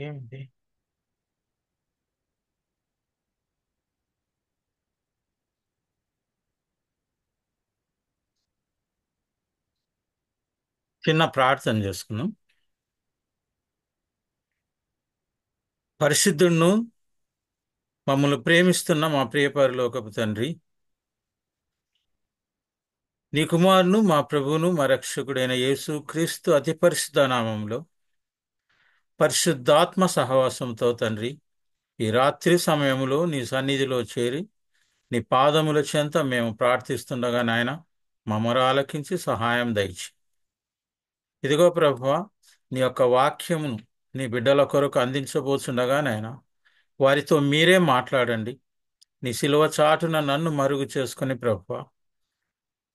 ఏమిటి? చిన్న ప్రార్థన చేసుకున్నాం. పరిశుద్ధుడును మమ్మల్ని ప్రేమిస్తున్న మా ప్రియ పరలోకపు తండ్రి, నీ కుమారును మా ప్రభువును మా రక్షకుడైన యేసు క్రీస్తు అతి పరిశుద్ధ నామంలో పరిశుద్ధాత్మ సహవాసంతో తండ్రి, ఈ రాత్రి సమయంలో నీ సన్నిధిలో చేరి నీ పాదముల చెంత మేము ప్రార్థిస్తుండగా నాయన మమ్మల్ని ఆలకించి సహాయం దయచి. ఇదిగో ప్రభువా, నీ యొక్క వాక్యమును నీ బిడ్డల కొరకు అందించబోతుండగా నాయన వారితో మీరే మాట్లాడండి. నీ శిలువ చాటున నన్ను మరుగు చేసుకుని ప్రభువా,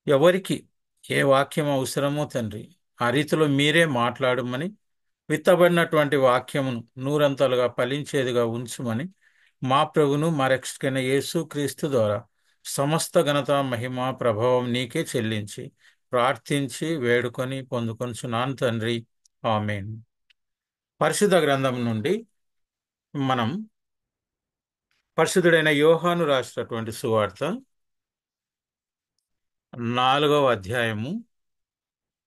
ఎవరికి ఏ వాక్యం అవసరమో తండ్రి ఆ రీతిలో మీరే మాట్లాడమని, విత్తబడినటువంటి వాక్యమును నూరంతలుగా ఫలించేదిగా ఉంచుమని మా ప్రభును మా రక్షకుడైన యేసు క్రీస్తు ద్వారా సమస్త ఘనత మహిమ ప్రభావం నీకే చెల్లించి ప్రార్థించి వేడుకొని పొందుకొనుచున్నాను తండ్రి. ఆమేన్. పరిశుద్ధ గ్రంథం నుండి మనం పరిశుద్ధుడైన యోహాను రాసినటువంటి సువార్త 4వ అధ్యాయము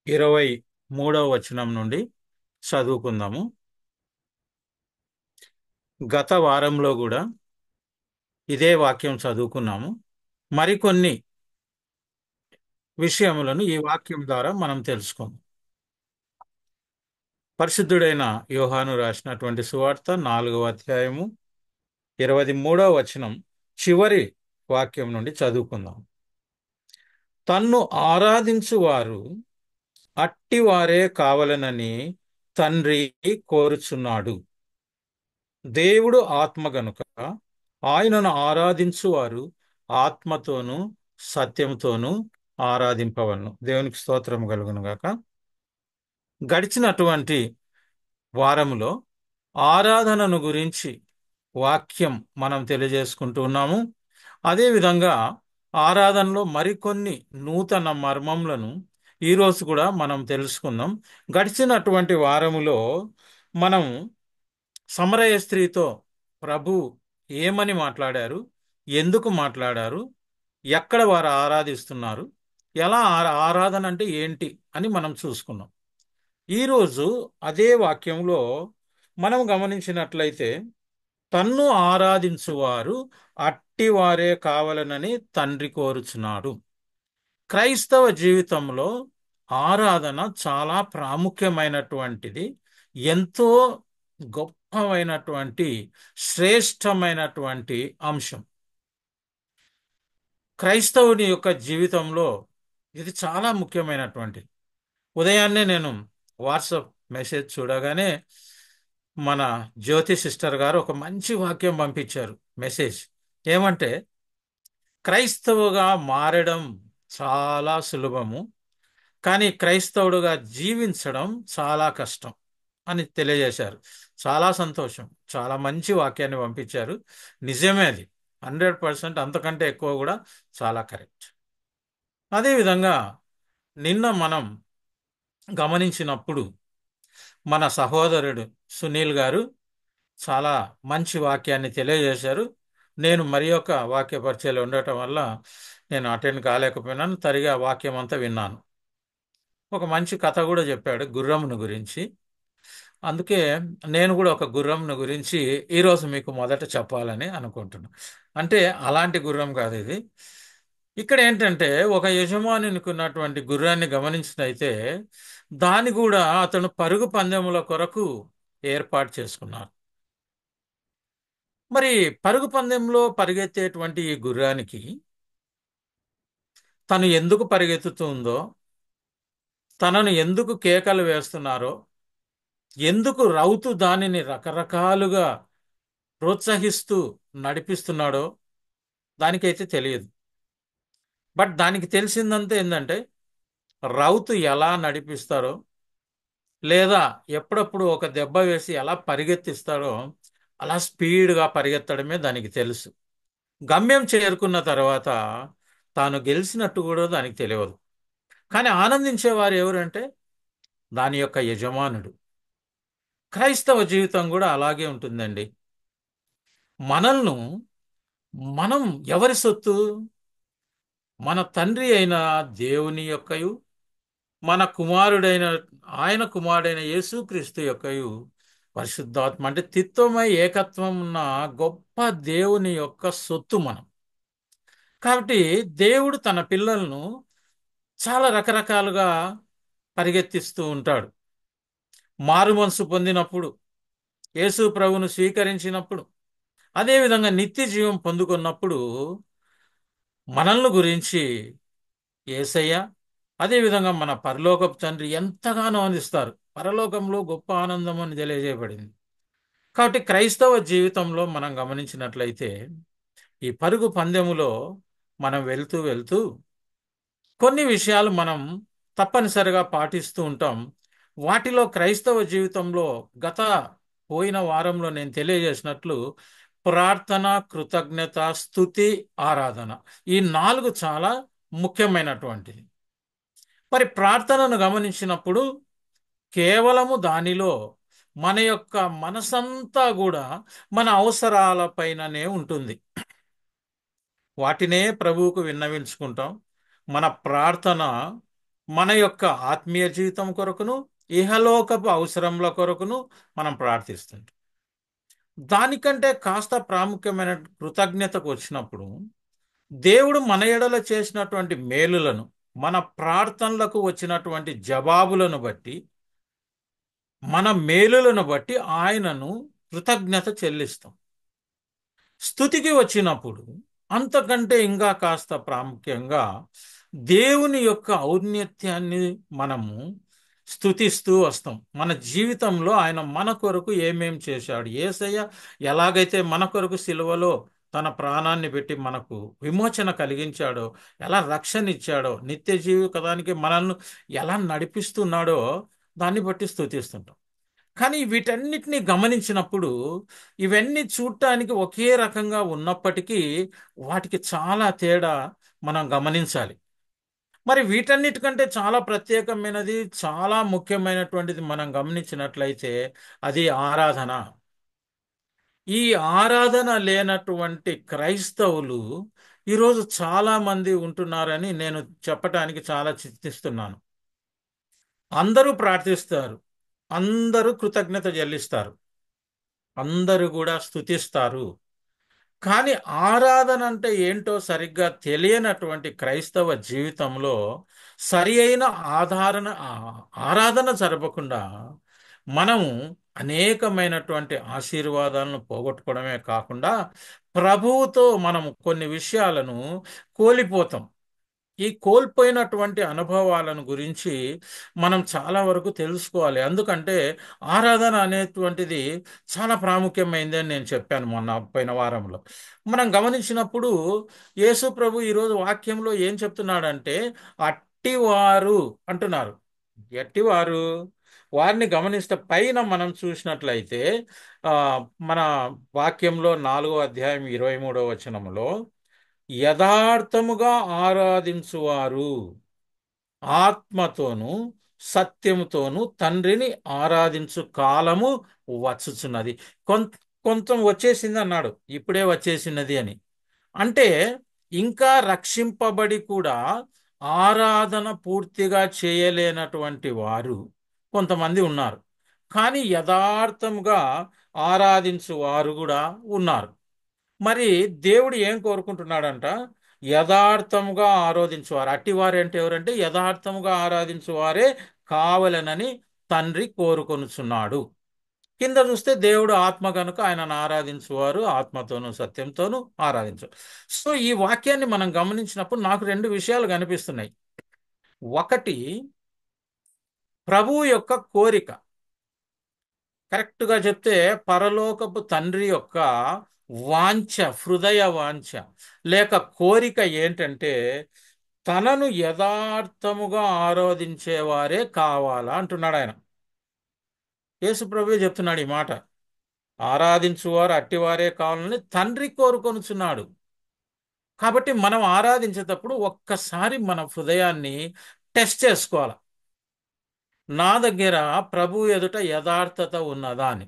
23వ వచనం నుండి చదువుకుందాము. గత వారంలో కూడా ఇదే వాక్యం చదువుకున్నాము. మరికొన్ని విషయములను ఈ వాక్యం ద్వారా మనం తెలుసుకుందాం. పరిశుద్ధుడైన యోహాను రాసినటువంటి సువార్త 4వ అధ్యాయము 23వ వచనం చివరి వాక్యం నుండి చదువుకుందాం. తన్ను ఆరాధించువారు అట్టివారే కావలనని తండ్రి కోరుచున్నాడు. దేవుడు ఆత్మ గనుక ఆయనను ఆరాధించువారు ఆత్మతోనూ సత్యంతోనూ ఆరాధింపవలను. దేవునికి స్తోత్రం కలుగును గాక. గడిచినటువంటి వారములో ఆరాధనను గురించి వాక్యం మనం తెలియజేసుకుంటూ ఉన్నాము. అదేవిధంగా ఆరాధనలో మరికొన్ని నూతన మర్మములను ఈరోజు కూడా మనం తెలుసుకుందాం. గడిచినటువంటి వారములో మనం సమరయ స్త్రీతో ప్రభు ఏమని మాట్లాడారు, ఎందుకు మాట్లాడారు, ఎక్కడ వారు ఆరాధిస్తున్నారు, ఎలా ఆరాధన అంటే ఏంటి అని మనం చూసుకున్నాం. ఈరోజు అదే వాక్యంలో మనం గమనించినట్లయితే తన్ను ఆరాధించువారు అట్టివారే కావాలనని తండ్రి కోరుచున్నాడు. క్రైస్తవ జీవితంలో ఆరాధన చాలా ప్రాముఖ్యమైనటువంటిది, ఎంతో గొప్పమైనటువంటి శ్రేష్టమైనటువంటి అంశం. క్రైస్తవుని యొక్క జీవితంలో ఇది చాలా ముఖ్యమైనటువంటిది. ఉదయాన్నే నేను వాట్సాప్ మెసేజ్ చూడగానే మన జ్యోతి సిస్టర్ గారు ఒక మంచి వాక్యం పంపించారు. మెసేజ్ ఏమంటే, క్రైస్తవుగా మారడం చాలా సులభము, కానీ క్రైస్తవుడుగా జీవించడం చాలా కష్టం అని తెలియజేశారు. చాలా సంతోషం. చాలా మంచి వాక్యాన్ని పంపించారు. నిజమే, అది 100%, అంతకంటే ఎక్కువ కూడా చాలా కరెక్ట్. అదేవిధంగా నిన్న మనం గమనించినప్పుడు మన సహోదరుడు సునీల్ గారు చాలా మంచి వాక్యాన్ని తెలియజేశారు. నేను మరి ఒక వాక్య పరిచయాలు ఉండటం వల్ల నేను అటెండ్ కాలేకపోయినాను. తరిగా వాక్యం అంతా విన్నాను. ఒక మంచి కథ కూడా చెప్పాడు గుర్రమును గురించి. అందుకే నేను కూడా ఒక గుర్రంను గురించి ఈరోజు మీకు మొదట చెప్పాలని అనుకుంటున్నాను. అంటే అలాంటి గుర్రం కాదు ఇది. ఇక్కడ ఏంటంటే, ఒక యజమానికి ఉన్నటువంటి గుర్రాన్ని గమనించినైతే దాన్ని కూడా అతను పరుగు పందెముల కొరకు ఏర్పాటు చేసుకున్నారు. మరి పరుగు పందెంలో పరిగెత్తేటువంటి ఈ గుర్రానికి తను ఎందుకు పరిగెత్తుతుందో, తనను ఎందుకు కేకలు వేస్తున్నారో, ఎందుకు రౌతు దానిని రకరకాలుగా ప్రోత్సహిస్తూ నడిపిస్తున్నాడో దానికైతే తెలియదు. బట్ దానికి తెలిసిందంతా ఏంటంటే, రౌతు ఎలా నడిపిస్తారో, లేదా ఎప్పుడప్పుడు ఒక దెబ్బ వేసి ఎలా పరిగెత్తిస్తారో అలా స్పీడ్గా పరిగెత్తడమే దానికి తెలుసు. గమ్యం చేరుకున్న తర్వాత తాను గెలిచినట్టు కూడా దానికి తెలియదు. కానీ ఆనందించేవారు ఎవరంటే దాని యొక్క యజమానుడు. క్రైస్తవ జీవితం కూడా అలాగే ఉంటుందండి. మనల్ని మనం ఎవరి సొత్తు? మన తండ్రి అయిన దేవుని యొక్కయు, మన కుమారుడైన ఆయన కుమారుడైన యేసుక్రీస్తు యొక్కయు, పరిశుద్ధాత్మ అంటే తిత్వమై ఏకత్వం ఉన్న గొప్ప దేవుని యొక్క సొత్తు మనం. కాబట్టి దేవుడు తన పిల్లలను చాలా రకరకాలుగా పరిగెత్తిస్తూ ఉంటాడు. మారు మనసు పొందినప్పుడు, యేసు ప్రభువును స్వీకరించినప్పుడు, అదేవిధంగా నిత్య జీవం పొందుకున్నప్పుడు మనల్ని గురించి యేసయ్య, అదేవిధంగా మన పరలోకపు తండ్రి ఎంతగానో ఆనందిస్తారు. పరలోకంలో గొప్ప ఆనందం అని తెలియజేయబడింది. కాబట్టి క్రైస్తవ జీవితంలో మనం గమనించినట్లయితే ఈ పరుగు పందెములో మనం వెళ్తూ వెళ్తూ కొన్ని విషయాలు మనం తప్పనిసరిగా పాటిస్తూ ఉంటాం. వాటిలో క్రైస్తవ జీవితంలో గత పోయిన వారంలో నేను తెలియజేసినట్లు ప్రార్థన, కృతజ్ఞత, స్తుతి, ఆరాధన, ఈ నాలుగు చాలా ముఖ్యమైనటువంటిది. మరి ప్రార్థనను గమనించినప్పుడు కేవలము దానిలో మన యొక్క మనసంతా కూడా మన అవసరాలపైననే ఉంటుంది. వాటినే ప్రభువుకు విన్నవించుకుంటాం. మన ప్రార్థన మన యొక్క ఆత్మీయ జీవితం కొరకును, ఇహలోకపు అవసరముల కొరకును మనం ప్రార్థిస్తుంటాం. దానికంటే కాస్త ప్రాముఖ్యమైన కృతజ్ఞతకు వచ్చినప్పుడు దేవుడు మన ఎడల చేసినటువంటి మేలులను, మన ప్రార్థనలకు వచ్చినటువంటి జవాబులను బట్టి, మన మేలులను బట్టి ఆయనను కృతజ్ఞత చెల్లిస్తాం. స్తుతికి వచ్చినప్పుడు అంతకంటే ఇంకా కాస్త ప్రాముఖ్యంగా దేవుని యొక్క ఔన్నత్యాన్ని మనము స్తుతిస్తూ వస్తాం. మన జీవితంలో ఆయన మన కొరకు ఏమేం చేశాడు, యేసయ్య ఎలాగైతే మన కొరకు సిలువలో తన ప్రాణాన్ని పెట్టి మనకు విమోచన కలిగించాడో, ఎలా రక్షణ ఇచ్చాడో, నిత్య జీవితానికి మనల్ని ఎలా నడిపిస్తున్నాడో దాన్ని బట్టి స్తుతిస్తుంటాం. కానీ వీటన్నిటిని గమనించినప్పుడు ఇవన్నీ చూడటానికి ఒకే రకంగా ఉన్నప్పటికీ వాటికి చాలా తేడా మనం గమనించాలి. మరి వీటన్నిటికంటే చాలా ప్రత్యేకమైనది, చాలా ముఖ్యమైనటువంటిది మనం గమనించినట్లయితే అది ఆరాధన. ఈ ఆరాధన లేనటువంటి క్రైస్తవులు ఈరోజు చాలా మంది ఉంటున్నారని నేను చెప్పటానికి చాలా చింతిస్తున్నాను. అందరూ ప్రార్థిస్తారు, అందరూ కృతజ్ఞత చెల్లిస్తారు, అందరూ కూడా స్తుతిస్తారు. కానీ ఆరాధన అంటే ఏంటో సరిగ్గా తెలియనటువంటి క్రైస్తవ జీవితంలో సరి అయిన ఆరాధన జరపకుండా మనము అనేకమైనటువంటి ఆశీర్వాదాలను పోగొట్టుకోవడమే కాకుండా ప్రభువుతో మనము కొన్ని విషయాలను కోల్పోతాం. ఈ కోల్పోయినటువంటి అనుభవాలను గురించి మనం చాలా వరకు తెలుసుకోవాలి. ఎందుకంటే ఆరాధన అనేటువంటిది చాలా ప్రాముఖ్యమైంది అని నేను చెప్పాను మొన్న పోయిన వారంలో. మనం గమనించినప్పుడు యేసు ప్రభు ఈరోజు వాక్యంలో ఏం చెప్తున్నాడంటే అట్టివారు అంటున్నారు. ఎట్టివారు? వారిని గమనిస్తే పైన మనం చూసినట్లయితే ఆ మన వాక్యంలో 4వ అధ్యాయం 23వ వచనంలో యథార్థముగా ఆరాధించువారు ఆత్మతోనూ సత్యముతోనూ తండ్రిని ఆరాధించు కాలము వచ్చుచున్నది. కొంత కొంచెం వచ్చేసింది అన్నాడు, ఇప్పుడే వచ్చేసినది అని. అంటే ఇంకా రక్షింపబడి కూడా ఆరాధన పూర్తిగా చేయలేనటువంటి వారు కొంతమంది ఉన్నారు. కానీ యథార్థముగా ఆరాధించు వారు కూడా ఉన్నారు. మరి దేవుడు ఏం కోరుకుంటున్నాడంట? యథార్థముగా ఆరాధించువారు. అట్టివారు అంటే ఎవరంటే యథార్థముగా ఆరాధించువారే కావలెనని తండ్రి కోరుకొనుచున్నాడు. కింద చూస్తే దేవుడు ఆత్మ కనుక ఆయనను ఆరాధించువారు ఆత్మతోనూ సత్యంతోనూ ఆరాధించు. సో ఈ వాక్యాన్ని మనం గమనించినప్పుడు నాకు రెండు విషయాలు కనిపిస్తున్నాయి. ఒకటి, ప్రభువు యొక్క కోరిక. కరెక్ట్గా చెప్తే పరలోకపు తండ్రి యొక్క వాంఛ, హృదయ వాంఛ లేక కోరిక ఏంటంటే తనను యథార్థముగా ఆరాధించేవారే కావాలా అంటున్నాడు ఆయన. యేసు ప్రభువే చెప్తున్నాడు ఈ మాట. ఆరాధించువారు అట్టివారే కావాలని తండ్రి కోరుకొనుచున్నాడు. కాబట్టి మనం ఆరాధించేటప్పుడు ఒక్కసారి మన హృదయాన్ని టెస్ట్ చేసుకోవాలి. నా దగ్గర ప్రభు ఎదుట యథార్థత ఉన్నదా అని.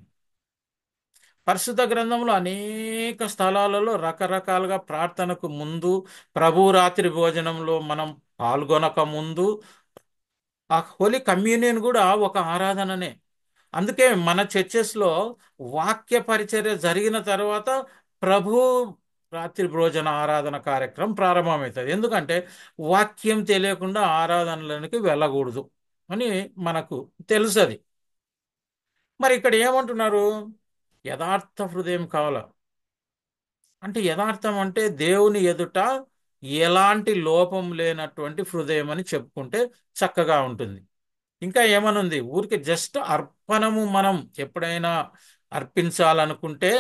పరిశుద్ధ గ్రంథంలో అనేక స్థలాలలో రకరకాలుగా ప్రార్థనకు ముందు, ప్రభు రాత్రి భోజనంలో మనం పాల్గొనక ముందు, ఆ హోలీ కమ్యూనియన్ కూడా ఒక ఆరాధననే. అందుకే మన చర్చెస్లో వాక్య పరిచర్య జరిగిన తర్వాత ప్రభు రాత్రి భోజన ఆరాధన కార్యక్రమం ప్రారంభమవుతుంది. ఎందుకంటే వాక్యం తెలియకుండా ఆరాధనలకి వెళ్ళకూడదు అని మనకు తెలుసు అది. మరి ఇక్కడ ఏమంటున్నారు? యథార్థ హృదయం కావాల. అంటే యథార్థం అంటే దేవుని ఎదుట ఎలాంటి లోపం లేనటువంటి హృదయం అని చెప్పుకుంటే చక్కగా ఉంటుంది. ఇంకా ఏమనుంది? ఊరికి జస్ట్ అర్పణము మనం ఎప్పుడైనా అర్పించాలనుకుంటే,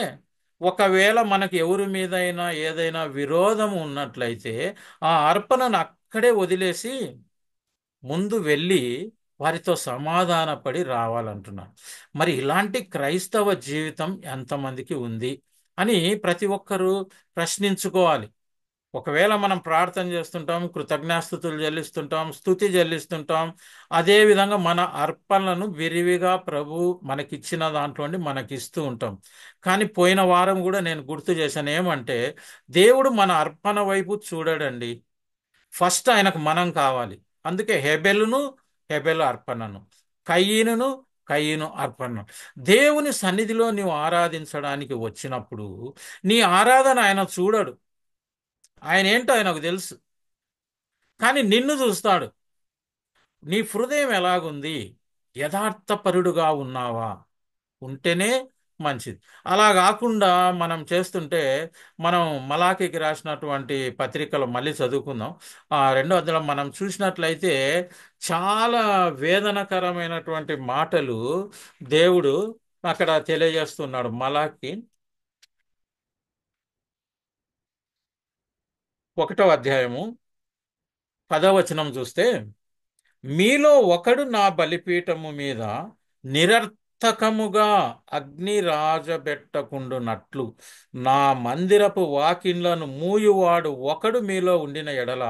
ఒకవేళ మనకి ఎవరి మీదైనా ఏదైనా విరోధం ఉన్నట్లయితే ఆ అర్పణను అక్కడే వదిలేసి ముందు వెళ్ళి వారితో సమాధానపడి రావాలంటున్నాను. మరి ఇలాంటి క్రైస్తవ జీవితం ఎంతమందికి ఉంది అని ప్రతి ఒక్కరూ ప్రశ్నించుకోవాలి. ఒకవేళ మనం ప్రార్థన చేస్తుంటాం, కృతజ్ఞాస్తుతులు చెల్లిస్తుంటాం, స్తుతి చెల్లిస్తుంటాం, అదే విధంగా మన అర్పణలను విరివిగా ప్రభు మనకిచ్చిన దాంట్లో మనకిస్తూ ఉంటాం. కానీ పోయిన వారం కూడా నేను గుర్తు చేశాను ఏమంటే, దేవుడు మన అర్పణ వైపు చూడడండి. ఫస్ట్ ఆయనకు మనం కావాలి. అందుకే హెబెలు అర్పణను, కయీనును కయీను అర్పణను. దేవుని సన్నిధిలో నీవు ఆరాధించడానికి వచ్చినప్పుడు నీ ఆరాధన ఆయన చూడడు. ఆయన ఏంటో ఆయనకు తెలుసు. కానీ నిన్ను చూస్తాడు. నీ హృదయం ఎలాగుంది? యథార్థపరుడుగా ఉన్నావా? ఉంటేనే మంచిది. అలా కాకుండా మనం చేస్తుంటే, మనం మలాకీకి రాసినటువంటి పత్రికలు మళ్ళీ చదువుకుందాం. ఆ రెండో అధ్యాయం మనం చూసినట్లయితే చాలా వేదనకరమైనటువంటి మాటలు దేవుడు అక్కడ తెలియజేస్తున్నాడు. మలాకి 1వ అధ్యాయము 10వ వచనం చూస్తే, మీలో ఒకడు నా బలిపీఠము మీద నిరర్థకముగా అగ్ని రాజబెట్టకుండునట్లు నా మందిరపు వాకిన్లను మూయువాడు ఒకడు మీలో ఉండిన ఎడల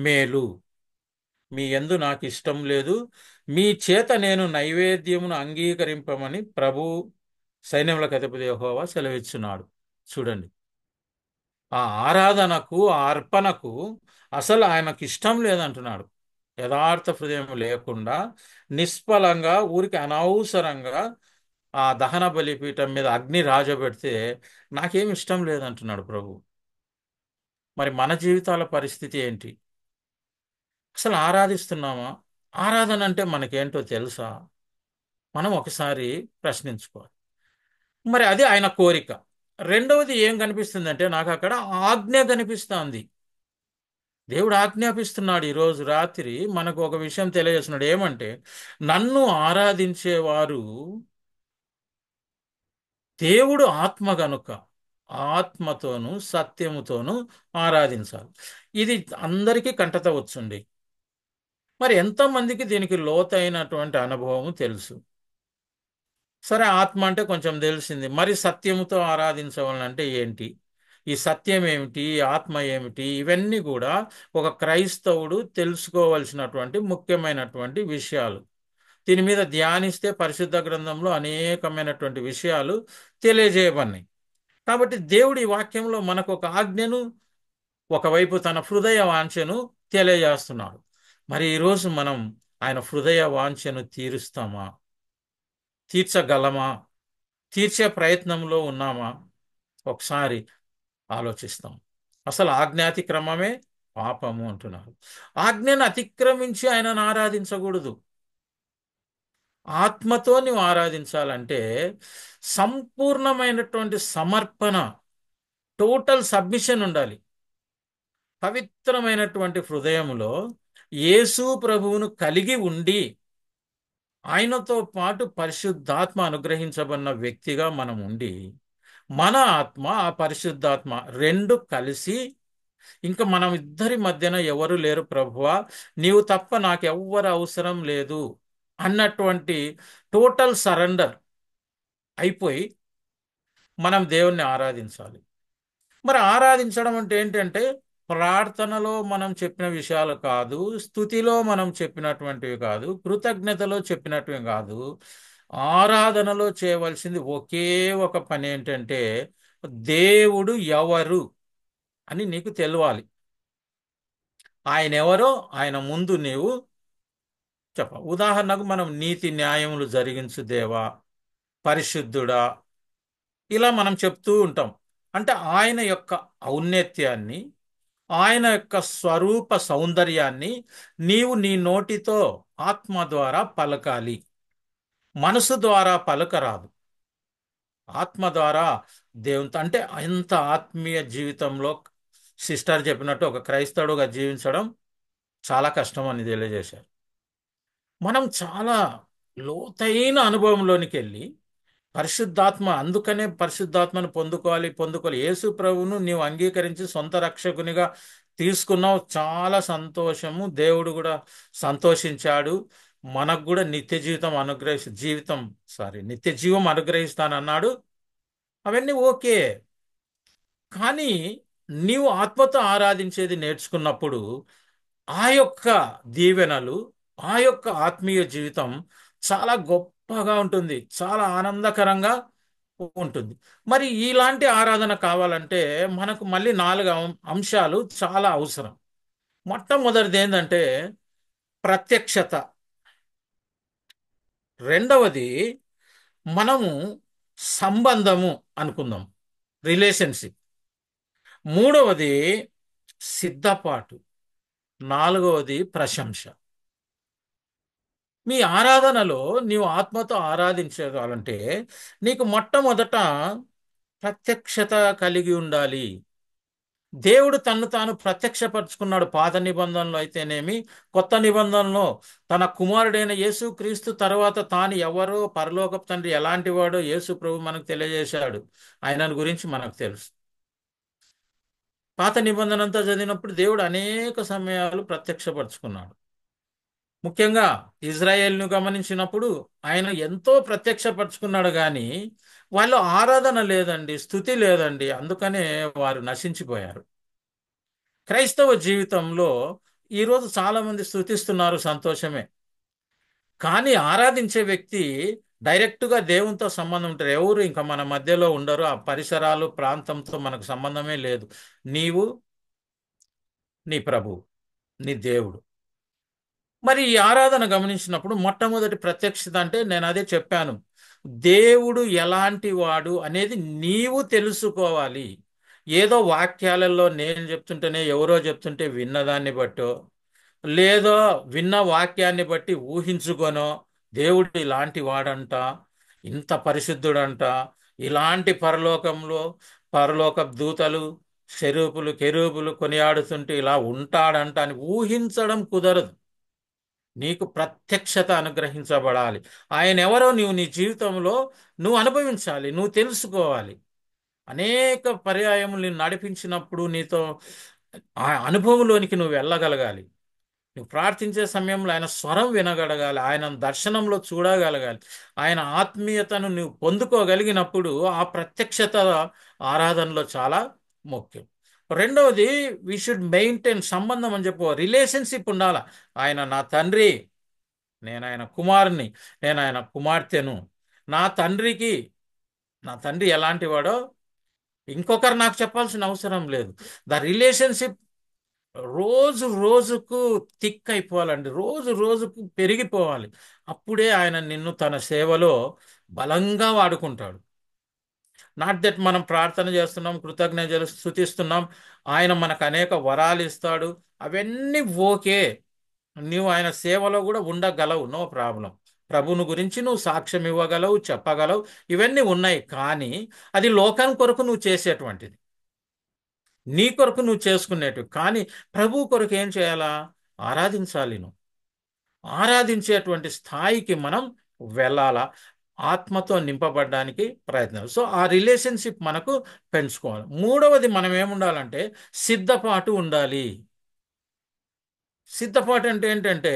మేలు. మీ యందు నాకు ఇష్టం లేదు, మీ చేత నేను నైవేద్యమును అంగీకరింపమని ప్రభు సైన్యములకు అధిపతి యెహోవా సెలవిచ్చున్నాడు. చూడండి, ఆ ఆరాధనకు, ఆ అర్పణకు అసలు ఆయనకు ఇష్టం లేదంటున్నాడు. యథార్థ హృదయం లేకుండా నిష్ఫలంగా ఊరికి అనవసరంగా ఆ దహన బలిపీఠం మీద అగ్ని రాజబెడితే నాకేం ఇష్టం లేదంటున్నాడు ప్రభు. మరి మన జీవితాల పరిస్థితి ఏంటి? అసలు ఆరాధిస్తున్నామా? ఆరాధన అంటే మనకేంటో తెలుసా? మనం ఒకసారి ప్రశ్నించుకోవాలి. మరి అది ఆయన కోరిక. రెండవది ఏం కనిపిస్తుందంటే నాకు అక్కడ ఆజ్ఞ కనిపిస్తోంది. దేవుడు ఆజ్ఞాపిస్తున్నాడు. ఈరోజు రాత్రి మనకు ఒక విషయం తెలియజేస్తున్నాడు. ఏమంటే, నన్ను ఆరాధించేవారు దేవుడు ఆత్మ గనుక ఆత్మతోనూ సత్యముతోనూ ఆరాధించాలి. ఇది అందరికీ కంటత వచ్చుండి. మరి ఎంతమందికి దీనికి లోతైనటువంటి అనుభవము తెలుసు? సరే, ఆత్మ అంటే కొంచెం తెలిసింది. మరి సత్యముతో ఆరాధించవాలంటే ఏంటి? ఈ సత్యం ఏమిటి? ఈ ఆత్మ ఏమిటి? ఇవన్నీ కూడా ఒక క్రైస్తవుడు తెలుసుకోవలసినటువంటి ముఖ్యమైనటువంటి విషయాలు. దీని మీద ధ్యానిస్తే పరిశుద్ధ గ్రంథంలో అనేకమైనటువంటి విషయాలు తెలియజేయబడినాయి. కాబట్టి దేవుడి వాక్యంలో మనకు ఒక ఆజ్ఞను, ఒకవైపు తన హృదయ వాంఛను తెలియజేస్తున్నాడు. మరి ఈరోజు మనం ఆయన హృదయ వాంఛను తీరుస్తామా? తీర్చగలమా? తీర్చే ప్రయత్నంలో ఉన్నామా? ఒకసారి ఆలోచిస్తాం. అసలు ఆజ్ఞాతిక్రమమే పాపము అంటున్నారు. ఆజ్ఞను అతిక్రమించి ఆయనను ఆరాధించకూడదు. ఆత్మతో నువ్వు ఆరాధించాలంటే సంపూర్ణమైనటువంటి సమర్పణ, టోటల్ సబ్మిషన్ ఉండాలి. పవిత్రమైనటువంటి హృదయములో యేసు ప్రభువును కలిగి ఉండి ఆయనతో పాటు పరిశుద్ధాత్మ అనుగ్రహించబడిన వ్యక్తిగా మనం ఉండి, మన ఆత్మ ఆ పరిశుద్ధాత్మ రెండు కలిసి, ఇంకా మనం ఇద్దరి మధ్యన ఎవరు లేరు ప్రభువా, నీవు తప్ప నాకెవ్వరు అవసరం లేదు అన్నటువంటి టోటల్ సరెండర్ అయిపోయి మనం దేవుణ్ణి ఆరాధించాలి. మరి ఆరాధించడం అంటే ఏంటంటే ప్రార్థనలో మనం చెప్పిన విషయాలు కాదు, స్తుతిలో మనం చెప్పినటువంటివి కాదు, కృతజ్ఞతలో చెప్పినటివి కాదు. ఆరాధనలో చేయవలసింది ఒకే ఒక పని ఏంటంటే దేవుడు ఎవరు అని నీకు తెలవాలి. ఆయన ఎవరో ఆయన ముందు నీవు చెప్ప. ఉదాహరణకు మనం నీతి న్యాయములు జరిగించు దేవా, పరిశుద్ధుడా, ఇలా మనం చెప్తూ ఉంటాం. అంటే ఆయన యొక్క ఔన్నత్యాన్ని, ఆయన యొక్క స్వరూప సౌందర్యాన్ని నీవు నీ నోటితో ఆత్మ ద్వారా పలకాలి. మనసు ద్వారా పలకరాదు, ఆత్మ ద్వారా దేవునితో. అంటే ఎంత ఆత్మీయ జీవితంలో సిస్టర్ చెప్పినట్టు ఒక క్రైస్తవుడుగా జీవించడం చాలా కష్టం అని తెలియజేశారు. మనం చాలా లోతైన అనుభవంలోనికి వెళ్ళి పరిశుద్ధాత్మ, అందుకనే పరిశుద్ధాత్మను పొందుకోవాలి పొందుకోవాలి. యేసు ప్రభువును నీవు అంగీకరించి సొంత రక్షకునిగా తీసుకున్నావు, చాలా సంతోషము. దేవుడు కూడా సంతోషించాడు. మనకు కూడా నిత్య జీవితం నిత్య జీవం అనుగ్రహిస్తానన్నాడు. అవన్నీ ఓకే. కానీ నీవు ఆత్మతో ఆరాధించేది నేర్చుకున్నప్పుడు ఆ యొక్క దీవెనలు, ఆ యొక్క ఆత్మీయ జీవితం చాలా గొప్పగా ఉంటుంది, చాలా ఆనందకరంగా ఉంటుంది. మరి ఇలాంటి ఆరాధన కావాలంటే మనకు మళ్ళీ నాలుగు అంశాలు చాలా అవసరం. మొట్టమొదటిది ఏంటంటే ప్రత్యక్షత. రెండవది మనము సంబంధము అనుకుందాం, రిలేషన్షిప్. మూడవది సిద్ధపాటు. నాలుగవది ప్రశంస. మీ ఆరాధనలో నీవు ఆత్మతో ఆరాధించగలంటే నీకు మొట్టమొదట ప్రత్యక్షత కలిగి ఉండాలి. దేవుడు తన్ను తాను ప్రత్యక్షపరుచుకున్నాడు. పాత నిబంధనలో అయితేనేమి, కొత్త నిబంధనలో తన కుమారుడైన యేసు క్రీస్తు తర్వాత తాను ఎవరో, పరలోకపు తండ్రి ఎలాంటి వాడో యేసు ప్రభు మనకు తెలియజేశాడు. ఆయనను గురించి మనకు తెలుసు. పాత నిబంధన అంతా చదివినప్పుడు దేవుడు అనేక సమయాలు ప్రత్యక్షపరుచుకున్నాడు. ముఖ్యంగా ఇజ్రాయేల్ను గమనించినప్పుడు ఆయన ఎంతో ప్రత్యక్షపరుచుకున్నాడు, కానీ వాళ్ళు ఆరాధన లేదండి, స్తుతి లేదండి, అందుకనే వారు నశించిపోయారు. క్రైస్తవ జీవితంలో ఈరోజు చాలా మంది స్తుతిస్తున్నారు, సంతోషమే. కానీ ఆరాధించే వ్యక్తి డైరెక్టుగా దేవునితో సంబంధం ఉంటారు. ఎవరు ఇంకా మన మధ్యలో ఉండరు. ఆ పరిసరాలు, ప్రాంతంతో మనకు సంబంధమే లేదు. నీవు, నీ ప్రభు, నీ దేవుడు. మరి ఈ ఆరాధన గమనించినప్పుడు మొట్టమొదటి ప్రత్యక్షత అంటే నేను అదే చెప్పాను, దేవుడు ఎలాంటి వాడు అనేది నీవు తెలుసుకోవాలి. ఏదో వాక్యాలలో నేను చెప్తుంటేనే, ఎవరో చెప్తుంటే విన్నదాన్ని బట్టో, లేదో విన్న వాక్యాన్ని బట్టి ఊహించుకొనో దేవుడు ఇలాంటి వాడంట, ఇంత పరిశుద్ధుడంట, ఇలాంటి పరలోకంలో పరలోక దూతలు, కెరూబులు కొనియాడుతుంటే ఇలా ఉంటాడంట అని ఊహించడం కుదరదు. నీకు ప్రత్యక్షత అనుగ్రహించబడాలి. ఆయన ఎవరో నీవు నీ జీవితంలో నువ్వు అనుభవించాలి, నువ్వు తెలుసుకోవాలి. అనేక పర్యాయములు నిన్ను నడిపించినప్పుడు నీతో ఆ అనుభవంలోనికి నువ్వు వెళ్ళగలగాలి. నువ్వు ప్రార్థించే సమయంలో ఆయన స్వరం వినగలగాలి, ఆయన దర్శనంలో చూడగలగాలి. ఆయన ఆత్మీయతను నువ్వు పొందుకోగలిగినప్పుడు ఆ ప్రత్యక్షత ఆరాధనలో చాలా ముఖ్యం. రెండవది, వి షుడ్ మెయింటైన్ సంబంధం అని చెప్పు, రిలేషన్షిప్ ఉండాల. ఆయన నా తండ్రి, నేను ఆయన కుమారుని, నేను ఆయన కుమార్తెను. నా తండ్రికి, నా తండ్రి ఎలాంటి వాడో ఇంకొకరు నాకు చెప్పాల్సిన అవసరం లేదు. ద రిలేషన్షిప్ రోజు రోజుకు థిక్ అయిపోవాలండి, రోజు రోజుకు పెరిగిపోవాలి. అప్పుడే ఆయన నిన్ను తన సేవలో బలంగా వాడుకుంటాడు. నాట్ దట్ మనం ప్రార్థన చేస్తున్నాం, కృతజ్ఞతలు స్తుతిస్తున్నాం, ఆయన మనకు అనేక వరాలు ఇస్తాడు, అవన్నీ ఓకే. నువ్వు ఆయన సేవలో కూడా ఉండగలవు, నో ప్రాబ్లం. ప్రభుని గురించి నువ్వు సాక్ష్యం ఇవ్వగలవు, చెప్పగలవు, ఇవన్నీ ఉన్నాయి. కానీ అది లోకం కొరకు నువ్వు చేసేటువంటిది, నీ కొరకు నువ్వు చేసుకునేటివి. కానీ ప్రభు కొరకు ఏం చేయాలా? ఆరాధించాలి. నువ్వు ఆరాధించేటువంటి స్థాయికి మనం వెళ్ళాలా, ఆత్మతో నింపబడడానికి ప్రయత్నం. సో ఆ రిలేషన్షిప్ మనకు పెంచుకోవాలి. మూడవది, మనం ఏముండాలంటే సిద్ధపాటు ఉండాలి. సిద్ధపాటు అంటే ఏంటంటే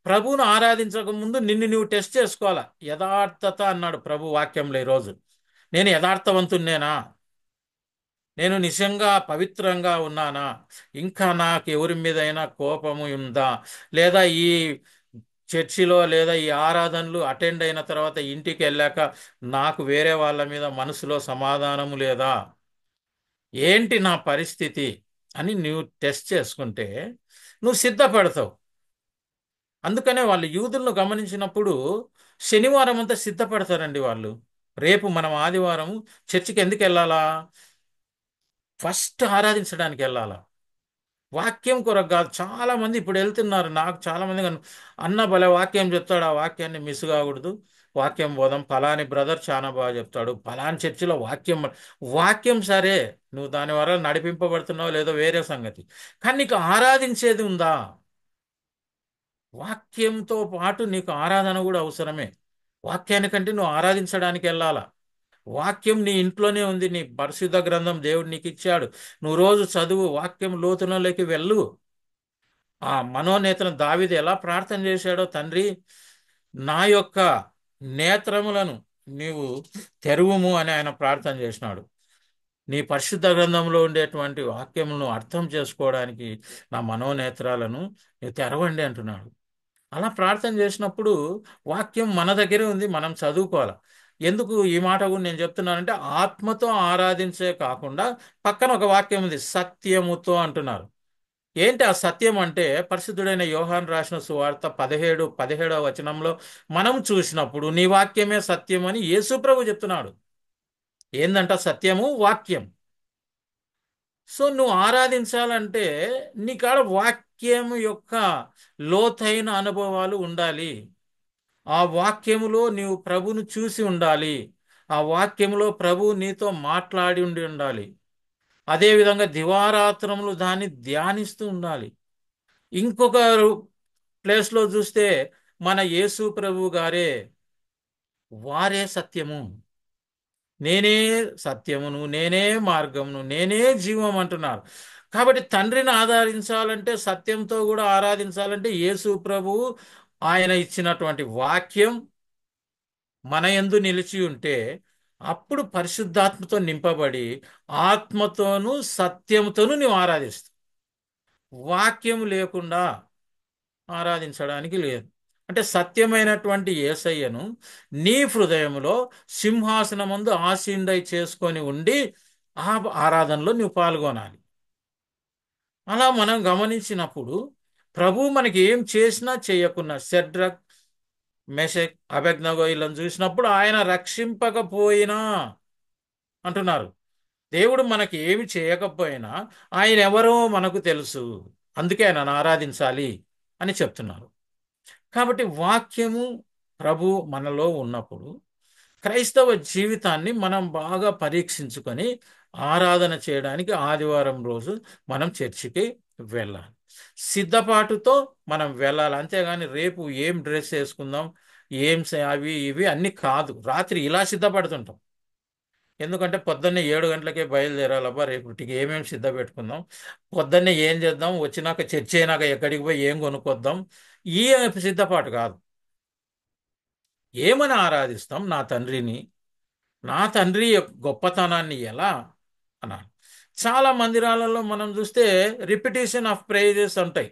ప్రభువును ఆరాధించక ముందు నిన్ను నువ్వు టెస్ట్ చేసుకోవాలా. యథార్థత అన్నాడు ప్రభు వాక్యంలో ఈరోజు. నేను యథార్థవంతున్నేనా? నేను నిజంగా పవిత్రంగా ఉన్నానా? ఇంకా నాకు ఎవరి మీదైనా కోపము ఉందా? లేదా ఈ చర్చిలో లేదా ఈ ఆరాధనలు అటెండ్ అయిన తర్వాత ఇంటికి వెళ్ళాక నాకు వేరే వాళ్ళ మీద మనసులో సమాధానము లేదా? ఏంటి నా పరిస్థితి అని నువ్వు టెస్ట్ చేసుకుంటే నువ్వు సిద్ధపడతావు. అందుకనే వాళ్ళు యూదులను గమనించినప్పుడు శనివారం అంతా సిద్ధపడతారండి వాళ్ళు. రేపు మనం ఆదివారం చర్చికి ఎందుకు వెళ్ళాలా? ఫస్ట్ ఆరాధించడానికి వెళ్ళాలా? వాక్యం కొరకు కాదు. చాలా మంది ఇప్పుడు వెళ్తున్నారు. నాకు చాలా మంది అన్న భలే వాక్యం చెప్తాడు, ఆ వాక్యాన్ని మిస్ కాకూడదు, వాక్యం బోధం ఫలాని బ్రదర్ చాలా బాగా చెప్తాడు, ఫలాని చర్చిలో వాక్యం. వాక్యం సరే, నువ్వు దాని వల్ల నడిపింపబడుతున్నావు లేదో వేరే సంగతి. కానీ నీకు ఆరాధించేది ఉందా? వాక్యంతో పాటు నీకు ఆరాధన కూడా అవసరమే. వాక్యానికంటే నువ్వు ఆరాధించడానికి వెళ్ళాలా. వాక్యం నీ ఇంట్లోనే ఉంది, నీ పరిశుద్ధ గ్రంథం దేవుడు నీకు ఇచ్చాడు. నువ్వు రోజు చదువు, వాక్యం లోతులలోకి వెళ్ళు. ఆ మనోనేత్రం దావీదు ఎలా ప్రార్థన చేశాడో, తండ్రి నా యొక్క నేత్రములను నీవు తెరువుము అని ఆయన ప్రార్థన చేసినాడు. నీ పరిశుద్ధ గ్రంథంలో ఉండేటువంటి వాక్యములను అర్థం చేసుకోవడానికి నా మనోనేత్రాలను నీవు తెరవండి అంటున్నాడు. అలా ప్రార్థన చేసినప్పుడు వాక్యం మన దగ్గరే ఉంది, మనం చదువుకోవాలి. ఎందుకు ఈ మాట కూడా నేను చెప్తున్నానంటే, ఆత్మతో ఆరాధించే కాకుండా పక్కన ఒక వాక్యం ఉంది, సత్యముతో అంటున్నారు. ఏంటి ఆ సత్యం అంటే, పరిశుద్ధుడైన యోహాన్ రాసిన సువార్త 17:17 వచనంలో మనం చూసినప్పుడు నీ వాక్యమే సత్యం అని యేసు ప్రభు చెప్తున్నాడు. ఏందంట సత్యము? వాక్యం. సో నువ్వు ఆరాధించాలంటే నీ కాడ వాక్యం యొక్క లోతైన అనుభవాలు ఉండాలి. ఆ వాక్యములో నీవు ప్రభువును చూసి ఉండాలి. ఆ వాక్యములో ప్రభు నీతో మాట్లాడి ఉండాలి. అదేవిధంగా దివారాత్రములు దాన్ని ధ్యానిస్తూ ఉండాలి. ఇంకొక ప్లేస్లో చూస్తే మన యేసు ప్రభు గారే, వారే సత్యము, నేనే సత్యమును, నేనే మార్గమును, నేనే జీవం అంటున్నారు. కాబట్టి తండ్రిని ఆరాధించాలంటే, సత్యంతో కూడా ఆరాధించాలంటే యేసు ప్రభువు ఆయన ఇచ్చినటువంటి వాక్యం మన యందు నిలిచి ఉంటే అప్పుడు పరిశుద్ధాత్మతో నింపబడి ఆత్మతోనూ సత్యముతోనూ నీవు ఆరాధిస్తావు. వాక్యం లేకుండా ఆరాధించడానికి లేదు. అంటే సత్యమైనటువంటి యేసయ్యను నీ హృదయంలో సింహాసనమందు ఆసీనుడై చేసుకొని ఉండి ఆ ఆరాధనలో నువ్వు పాల్గొనాలి. అలా మనం గమనించినప్పుడు ప్రభు మనకి ఏం చేసినా చేయకున్నా, షడ్రక్ మెషక్ అబేద్నెగో వీళ్ళని చూసినప్పుడు ఆయన రక్షింపకపోయినా అంటున్నారు. దేవుడు మనకి ఏమి చేయకపోయినా ఆయన ఎవరో మనకు తెలుసు, అందుకే ఆయనను ఆరాధించాలి అని చెప్తున్నారు. కాబట్టి వాక్యము ప్రభు మనలో ఉన్నప్పుడు క్రైస్తవ జీవితాన్ని మనం బాగా పరీక్షించుకొని ఆరాధన చేయడానికి ఆదివారం రోజు మనం చర్చికి వెళ్ళాలి. సిద్ధపాటుతో మనం వెళ్ళాలి. అంతేగాని రేపు ఏం డ్రెస్ వేసుకుందాం, అవి ఇవి అన్ని కాదు. రాత్రి ఇలా సిద్ధపడుతుంటాం. ఎందుకంటే పొద్దున్నే 7 గంటలకే బయలుదేరాలబ్బా, రేపటికి ఏమేమి సిద్ధ పెట్టుకుందాం, పొద్దున్నే ఏం చేద్దాం, వచ్చినాక చర్చి అయినాక ఎక్కడికి పోయి ఏం కొనుక్కొద్దాం, ఈ సిద్ధపాటు కాదు. ఏమని ఆరాధిస్తాం? నా తండ్రిని. నా తండ్రి యొక్క గొప్పతనాన్ని ఎలా అనాలి? చాలా మందిరాలలో మనం చూస్తే రిపిటేషన్ ఆఫ్ ప్రైజెస్ ఉంటాయి.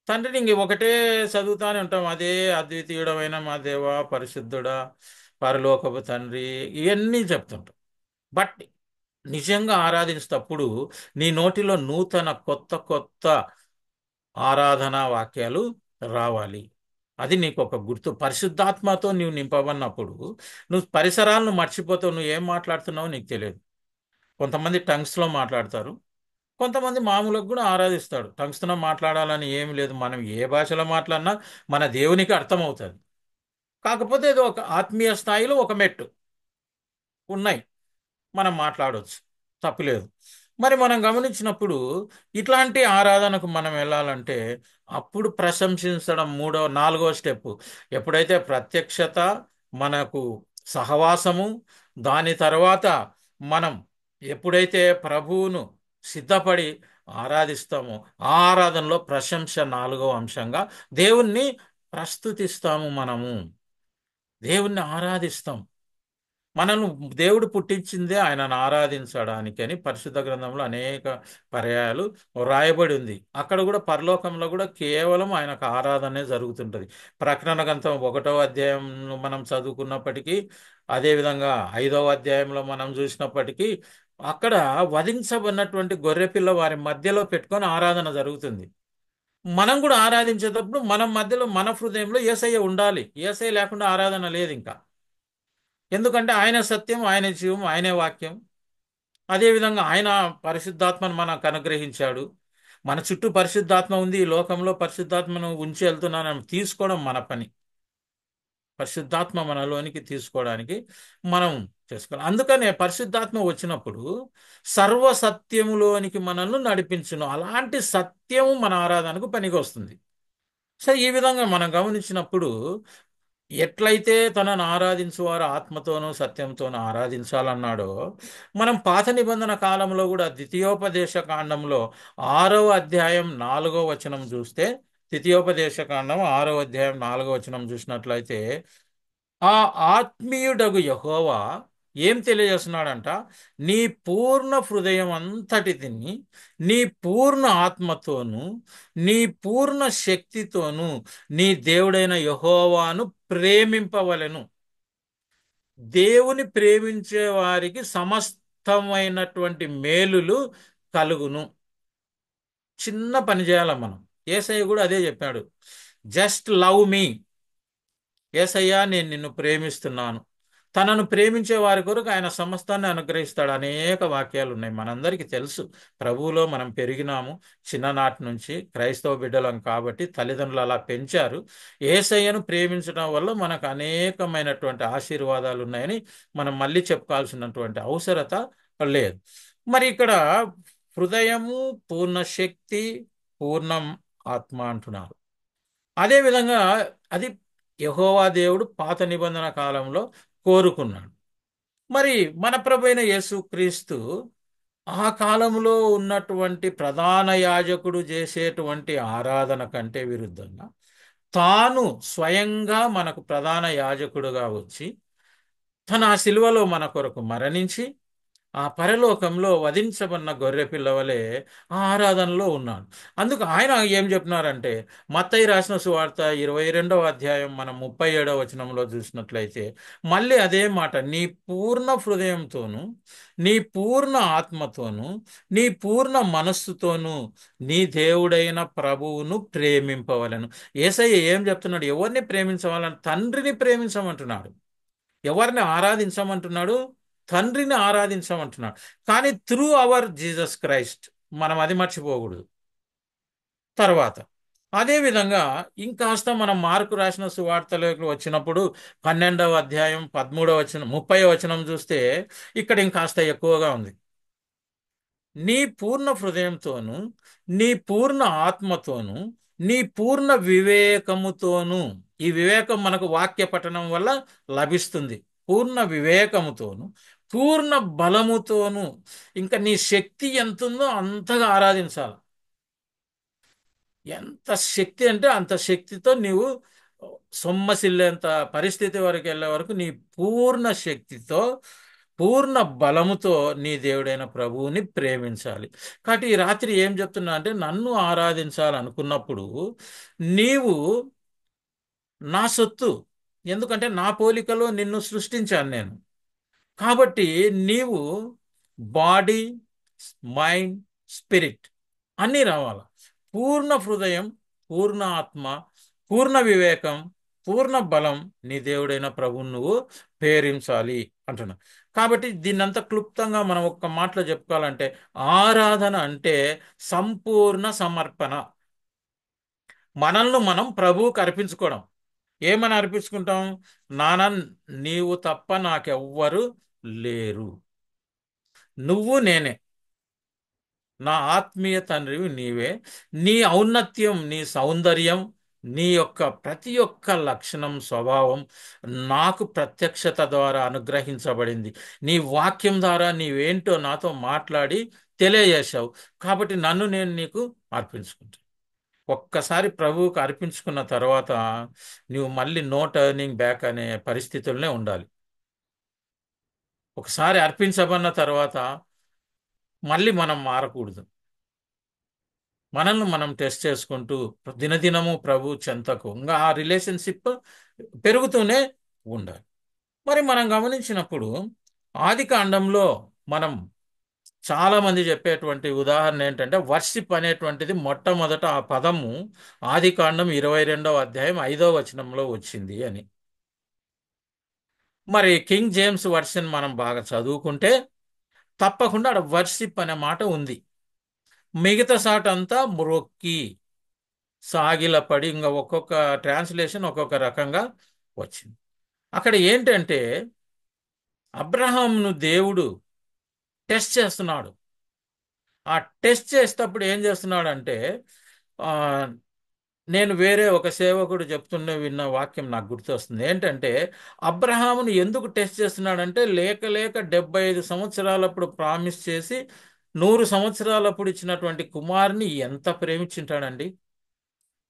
తండ్రిని ఇంక ఒకటే చదువుతానే ఉంటాం, అదే అద్వితీయుడమైన మా దేవ, పరిశుద్ధుడా, పరలోకపు తండ్రి, ఇవన్నీ చెప్తుంటాం. బట్ నిజంగా ఆరాధించేటప్పుడు నీ నోటిలో నూతన కొత్త కొత్త ఆరాధనా వాక్యాలు రావాలి. అది నీకు ఒక గుర్తు. పరిశుద్ధాత్మతో నీవు నింపబడినప్పుడు నువ్వు పరిసరాలను మర్చిపోతావు, నువ్వు ఏం మాట్లాడుతున్నావో నీకు తెలియదు. కొంతమంది టంగ్స్లో మాట్లాడతారు, కొంతమంది మామూలుగా కూడా ఆరాధిస్తాడు. టంగ్స్తో మాట్లాడాలని ఏమి లేదు, మనం ఏ భాషలో మాట్లాడినా మన దేవునికి అర్థమవుతుంది. కాకపోతే ఇది ఒక ఆత్మీయ స్థాయిలో ఒక మెట్టు ఉన్నాయి, మనం మాట్లాడవచ్చు, తప్పులేదు. మరి మనం గమనించినప్పుడు ఇట్లాంటి ఆరాధనకు మనం వెళ్ళాలంటే అప్పుడు ప్రశంసించడం నాలుగో స్టెప్. ఎప్పుడైతే ప్రత్యక్షత, మనకు సహవాసము, దాని తర్వాత మనం ఎప్పుడైతే ప్రభువును సిద్ధపడి ఆరాధిస్తామో ఆ ఆరాధనలో ప్రశంస నాలుగో అంశంగా దేవుణ్ణి ప్రస్తుతిస్తాము. మనము దేవుణ్ణి ఆరాధిస్తాం. మనల్ని దేవుడు పుట్టించిందే ఆయనను ఆరాధించడానికి అని పరిశుద్ధ గ్రంథంలో అనేక పర్యాయాలు రాయబడి ఉంది. అక్కడ కూడా పరలోకంలో కూడా కేవలం ఆయనకు ఆరాధనే జరుగుతుంటది. ప్రకటన గ్రంథం 1వ అధ్యాయం మనం చదువుకున్నప్పటికీ, అదేవిధంగా 5వ అధ్యాయంలో మనం చూసినప్పటికీ, అక్కడ వధించబడినటువంటి గొర్రెపిల్ల వారి మధ్యలో పెట్టుకొని ఆరాధన జరుగుతుంది. మనం కూడా ఆరాధించేటప్పుడు మనం మధ్యలో మన హృదయంలో యేసయ్య ఉండాలి. యేసయ్య లేకుండా ఆరాధన లేదు ఇంకా. ఎందుకంటే ఆయన సత్యం, ఆయన జీవం, ఆయనే వాక్యం. అదేవిధంగా ఆయన పరిశుద్ధాత్మను మనకు అనుగ్రహించాడు. మన చుట్టూ పరిశుద్ధాత్మ ఉంది. ఈ లోకంలో పరిశుద్ధాత్మను ఉంచి వెళ్తున్నాను తీసుకోవడం మన పని. పరిశుద్ధాత్మ మనలోనికి తీసుకోవడానికి మనం చేసుకోవాలి. అందుకనే పరిశుద్ధాత్మ వచ్చినప్పుడు సర్వ సత్యములోనికి మనల్ని నడిపించును. అలాంటి సత్యము మన ఆరాధనకు పనికి వస్తుంది. సో ఈ విధంగా మనం గమనించినప్పుడు ఎట్లయితే తనను ఆరాధించువారు ఆత్మతోనూ సత్యంతోనూ ఆరాధించాలన్నాడో, మనం పాత నిబంధన కాలంలో కూడా ద్వితీయోపదేశ కాండంలో 6వ అధ్యాయం 4వ వచనం చూస్తే, ద్వితీయోపదేశ కాండం 6వ అధ్యాయం 4వ వచనం చూసినట్లయితే, ఆ ఆత్మీయుడగు యెహోవా ఏం తెలియజేస్తున్నాడంట? నీ పూర్ణ హృదయం అంతటిని, నీ పూర్ణ ఆత్మతోను, నీ పూర్ణ శక్తితోను నీ దేవుడైన యెహోవాను ప్రేమింపవలెను. దేవుని ప్రేమించే వారికి సమస్తమైనటువంటి మేలులు కలుగును. చిన్న పని చేయాల మనం. యేసయ్య కూడా అదే చెప్పాడు, జస్ట్ లవ్ మీ. యేసయ్యా నేను నిన్ను ప్రేమిస్తున్నాను. తనను ప్రేమించే వారి కొరకు ఆయన సమస్తాన్ని అనుగ్రహిస్తాడు. అనేక వాక్యాలు ఉన్నాయి, మనందరికీ తెలుసు. ప్రభువులో మనం పెరిగినాము, చిన్ననాటి నుంచి క్రైస్తవ బిడ్డలం కాబట్టి తల్లిదండ్రులు అలా పెంచారు. యేసయ్యను ప్రేమించడం వల్ల మనకు అనేకమైనటువంటి ఆశీర్వాదాలు ఉన్నాయని మనం మళ్ళీ చెప్పుకోవాల్సినటువంటి అవసరత లేదు. మరి ఇక్కడ హృదయము, పూర్ణ శక్తి, పూర్ణం ఆత్మ అంటున్నారు. అదేవిధంగా అది యెహోవా దేవుడు పాత నిబంధన కాలంలో కోరుకున్నాడు. మరి మన ప్రభువైన యేసుక్రీస్తు ఆ కాలంలో ఉన్నటువంటి ప్రధాన యాజకుడు చేసేటువంటి ఆరాధన కంటే విరుద్ధంగా తాను స్వయంగా మనకు ప్రధాన యాజకుడుగా వచ్చి తన ఆ శిలువలో మన కొరకు మరణించి ఆ పరలోకంలో వధించబడిన గొర్రె పిల్లవలే ఆ ఆరాధనలో ఉన్నాడు. అందుకు ఆయన ఏం చెప్తున్నారంటే, మత్తయి రాసిన సువార్త 22వ అధ్యాయం మనం 37వ వచనంలో చూసినట్లయితే మళ్ళీ అదే మాట, నీ పూర్ణ హృదయంతోను, నీ పూర్ణ ఆత్మతోను, నీ పూర్ణ మనస్సుతోను నీ దేవుడైన ప్రభువును ప్రేమింపవలను. యేసయ్య ఏం చెప్తున్నాడు? ఎవరిని ప్రేమించవాలని? తండ్రిని ప్రేమించమంటున్నాడు. ఎవరిని ఆరాధించమంటున్నాడు? తండ్రిని ఆరాధించమంటున్నాడు. కానీ త్రూ అవర్ జీసస్ క్రైస్ట్, మనం అది మర్చిపోకూడదు. తర్వాత అదేవిధంగా ఇంకాస్త మనం మార్కు రాసిన సువార్తలోకి వచ్చినప్పుడు 12వ అధ్యాయం 13వ వచనం 30వ వచనం చూస్తే ఇక్కడ ఇంకాస్త ఎక్కువగా ఉంది. నీ పూర్ణ హృదయంతోను, నీ పూర్ణ ఆత్మతోను, నీ పూర్ణ వివేకముతోను. ఈ వివేకం మనకు వాక్య పఠనం వల్ల లభిస్తుంది. పూర్ణ వివేకముతోను, పూర్ణ బలముతోను, ఇంకా నీ శక్తి ఎంతుందో అంతగా ఆరాధించాలి. ఎంత శక్తి అంటే అంత శక్తితో నీవు సొమ్మసిల్లేంత పరిస్థితి వరకు వెళ్ళే వరకు నీ పూర్ణ శక్తితో, పూర్ణ బలముతో నీ దేవుడైన ప్రభువుని ప్రేమించాలి. కాబట్టి ఈ రాత్రి ఏం చెప్తున్నా అంటే, నన్ను ఆరాధించాలనుకున్నప్పుడు నీవు నా సొత్తు. ఎందుకంటే నా పోలికలో నిన్ను సృష్టించాను నేను. కాబట్టి నీవు బాడీ, మైండ్, స్పిరిట్ అన్నీ రావాలి. పూర్ణ హృదయం, పూర్ణ ఆత్మ, పూర్ణ వివేకం, పూర్ణ బలం నీ దేవుడైన ప్రభువు నువ్వు ప్రేమించాలి అంటున్నా. కాబట్టి దీన్నంతా క్లుప్తంగా మనం ఒక్క మాటలో చెప్పుకోవాలంటే, ఆరాధన అంటే సంపూర్ణ సమర్పణ. మనల్ని మనం ప్రభువుకు అర్పించుకోవడం. ఏమని అర్పించుకుంటాం? నాన్న, నీవు తప్ప నాకెవ్వరు లేరు, నువ్వు నేనే, నా ఆత్మీయ తండ్రివి నీవే. నీ ఔన్నత్యం, నీ సౌందర్యం, నీ యొక్క ప్రతి ఒక్క లక్షణం, స్వభావం నాకు ప్రత్యక్షత ద్వారా అనుగ్రహించబడింది. నీ వాక్యం ద్వారా నీవేంటో నాతో మాట్లాడి తెలియజేశావు. కాబట్టి నన్ను నేను నీకు అర్పించుకుంటాను. ఒక్కసారి ప్రభువుకు అర్పించుకున్న తర్వాత నువ్వు మళ్ళీ నో టర్నింగ్ బ్యాక్ అనే పరిస్థితుల్నే ఉండాలి. ఒకసారి అర్పించబడిన తర్వాత మళ్ళీ మనం మారకూడదు. మనల్ని మనం టెస్ట్ చేసుకుంటూ దినదినము ప్రభు చెంతకు ఇంకా ఆ రిలేషన్షిప్ పెరుగుతూనే ఉండాలి. మరి మనం గమనించినప్పుడు ఆది కాండంలో మనం చాలా మంది చెప్పేటువంటి ఉదాహరణ ఏంటంటే వర్షిప్ అనేటువంటిది మొట్టమొదట ఆ పదము ఆది కాండం 22వ అధ్యాయం 5వ వచనంలో వచ్చింది అని. మరి కింగ్ జేమ్స్ వర్షన్ మనం బాగా చదువుకుంటే తప్పకుండా అక్కడ వర్షిప్ అనే మాట ఉంది. మిగతా సాట అంతా మ్రొక్కి సాగిలపడి ఇంకా ఒక్కొక్క ట్రాన్స్లేషన్ ఒక్కొక్క రకంగా వచ్చింది. అక్కడ ఏంటంటే అబ్రహాంను దేవుడు టెస్ట్ చేస్తున్నాడు. ఆ టెస్ట్ చేసేటప్పుడు ఏం చేస్తున్నాడంటే ఆ, నేను వేరే ఒక సేవకుడు చెప్తుండే విన్న వాక్యం నాకు గుర్తొస్తుంది. ఏంటంటే అబ్రహామును ఎందుకు టెస్ట్ చేస్తున్నాడంటే లేక లేక 75 సంవత్సరాలప్పుడు ప్రామిస్ చేసి 100 సంవత్సరాలప్పుడు ఇచ్చినటువంటి కుమారుని ఎంత ప్రేమించింటాడండి.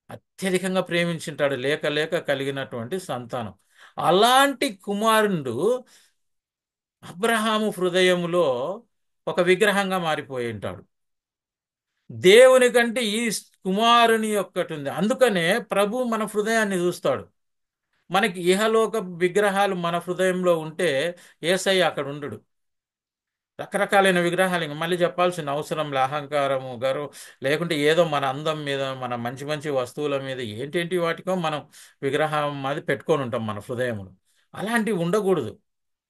అత్యధికంగా ప్రేమించింటాడు లేక లేక కలిగినటువంటి సంతానం. అలాంటి కుమారుడు అబ్రహాము హృదయములో ఒక విగ్రహంగా మారిపోయి ఉంటాడు. దేవుని కంటే ఈ కుమారుని ఒక్కటి ఉంది. అందుకనే ప్రభు మన హృదయాన్ని చూస్తాడు. మనకి ఇహలోక విగ్రహాలు మన హృదయంలో ఉంటే యేసయ్య అక్కడ ఉండడు. రకరకాలైన విగ్రహాలు ఇంక మళ్ళీ చెప్పాల్సిన అవసరం లే. అహంకారము గర్వం లేకుంటే ఏదో మన అందం మీద మన మంచి మంచి వస్తువుల మీద ఏంటేంటి వాటికో మనం విగ్రహం అది పెట్టుకొని ఉంటాం మన హృదయంలో. అలాంటివి ఉండకూడదు.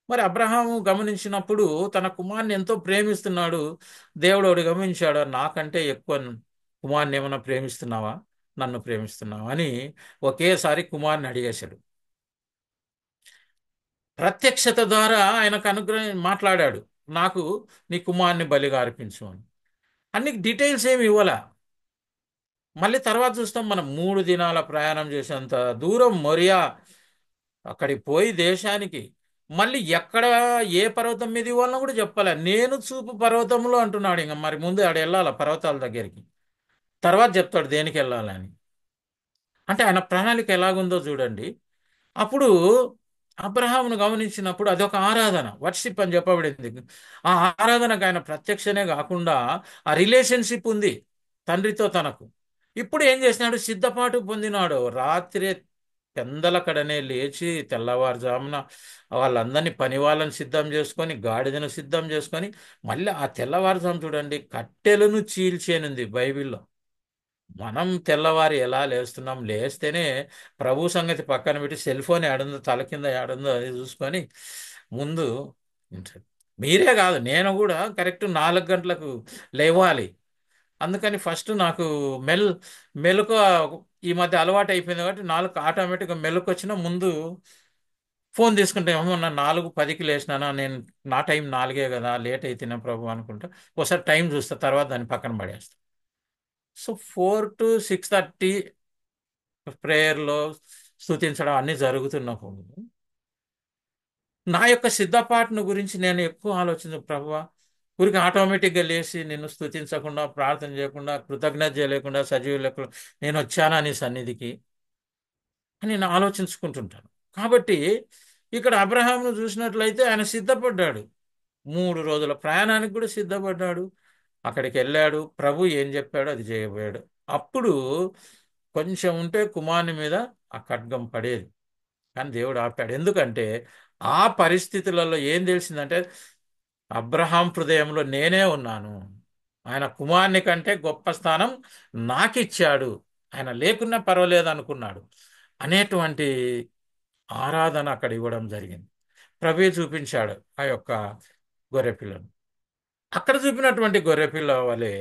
మరి అబ్రహాము గమనించినప్పుడు తన కుమార్ని ఎంతో ప్రేమిస్తున్నాడు. దేవుడు ఒకడు గమనించాడు, నాకంటే ఎక్కువ కుమార్ని ఏమైనా ప్రేమిస్తున్నావా, నన్ను ప్రేమిస్తున్నావా అని ఒకేసారి కుమార్ని అడిగేశాడు. ప్రత్యక్షత ద్వారా ఆయనకు అనుగ్రహం మాట్లాడాడు, నాకు నీ కుమార్ని బలిగా అర్పించు అని. అన్ని డీటెయిల్స్ ఏమి ఇవ్వాల. మళ్ళీ తర్వాత చూస్తాం, మనం 3 దినాల ప్రయాణం చేసేంత దూరం మొరియా అక్కడికి పోయి దేశానికి మళ్ళీ ఎక్కడ ఏ పర్వతం మీద ఇవ్వాలన్నా కూడా చెప్పాలి. నేను చూపు పర్వతంలో అంటున్నాడు. ఇంకా మరి ముందు ఆడ వెళ్ళాల పర్వతాల దగ్గరికి, తర్వాత చెప్తాడు దేనికి వెళ్ళాలని. అంటే ఆయన ప్రణాళిక ఎలాగుందో చూడండి. అప్పుడు అబ్రహామును గమనించినప్పుడు అదొక ఆరాధన, వర్షిప్ అని చెప్పబడింది. ఆ ఆరాధనకు ఆయన ప్రత్యక్షనే కాకుండా ఆ రిలేషన్షిప్ ఉంది తండ్రితో తనకు. ఇప్పుడు ఏం చేసినాడు, సిద్ధపాటు పొందినాడు. రాత్రి పెందలకడనే లేచి తెల్లవారుజామున వాళ్ళందరినీ పని వాళ్ళని సిద్ధం చేసుకొని గాడిదను సిద్ధం చేసుకొని మళ్ళీ ఆ తెల్లవారుజాము చూడండి కట్టెలను చీల్చేనుంది బైబిల్లో. మనం తెల్లవారి ఎలా లేస్తున్నాం, లేస్తేనే ప్రభు సంగతి పక్కన పెట్టి సెల్ ఫోన్ ఏడుందో తల కింద ఏడుందో అది చూసుకొని ముందు ఉంటుంది. మీరే కాదు, నేను కూడా కరెక్ట్ 4 గంటలకు లేవాలి. అందుకని ఫస్ట్ నాకు మెలకు ఈ మధ్య అలవాటు అయిపోయింది కాబట్టి 4 ఆటోమేటిక్గా మెలకు వచ్చిన ముందు ఫోన్ తీసుకుంటే ఏమో నా 4:10కి లేచినానా, నేను నా టైం 4 కదా, లేట్ అయితేనే ప్రభు అనుకుంటా ఒకసారి టైం చూస్తా, తర్వాత దాన్ని పక్కన పడేస్తా. సో 4 to 6:30 ప్రేయర్లో స్తుతించడం అన్నీ జరుగుతున్నప్పుడు నా యొక్క సిద్ధపాటును గురించి నేను ఎక్కువ ఆలోచించ ప్రభువా, ఊరికి ఆటోమేటిక్గా లేచి నిన్ను స్తుతించకుండా ప్రార్థన చేయకుండా కృతజ్ఞత చేయలేకుండా సజీవ లెక్కలు నేను వచ్చానా నీ సన్నిధికి అని నేను ఆలోచించుకుంటుంటాను. కాబట్టి ఇక్కడ అబ్రహామును చూసినట్లయితే ఆయన సిద్ధపడ్డాడు. 3 రోజుల ప్రయాణానికి కూడా సిద్ధపడ్డాడు. అక్కడికి వెళ్ళాడు, ప్రభు ఏం చెప్పాడో అది చేయబోయాడు. అప్పుడు కొంచెం ఉంటే కుమారుని మీద ఆ ఖడ్గం పడేది. కానీ దేవుడు ఆపాడు. ఎందుకంటే ఆ పరిస్థితులలో ఏం తెలిసిందంటే అబ్రహాం హృదయంలో నేనే ఉన్నాను, ఆయన కుమారుని కంటే గొప్ప స్థానం నాకిచ్చాడు, ఆయన లేకున్నా పర్వాలేదు అనుకున్నాడు అనేటువంటి ఆరాధన అక్కడ ఇవ్వడం జరిగింది. ప్రభు చూపించాడు ఆ యొక్క గొర్రెపిల్లను. అక్కడ చూపినటువంటి గొర్రెపిల్ల వలె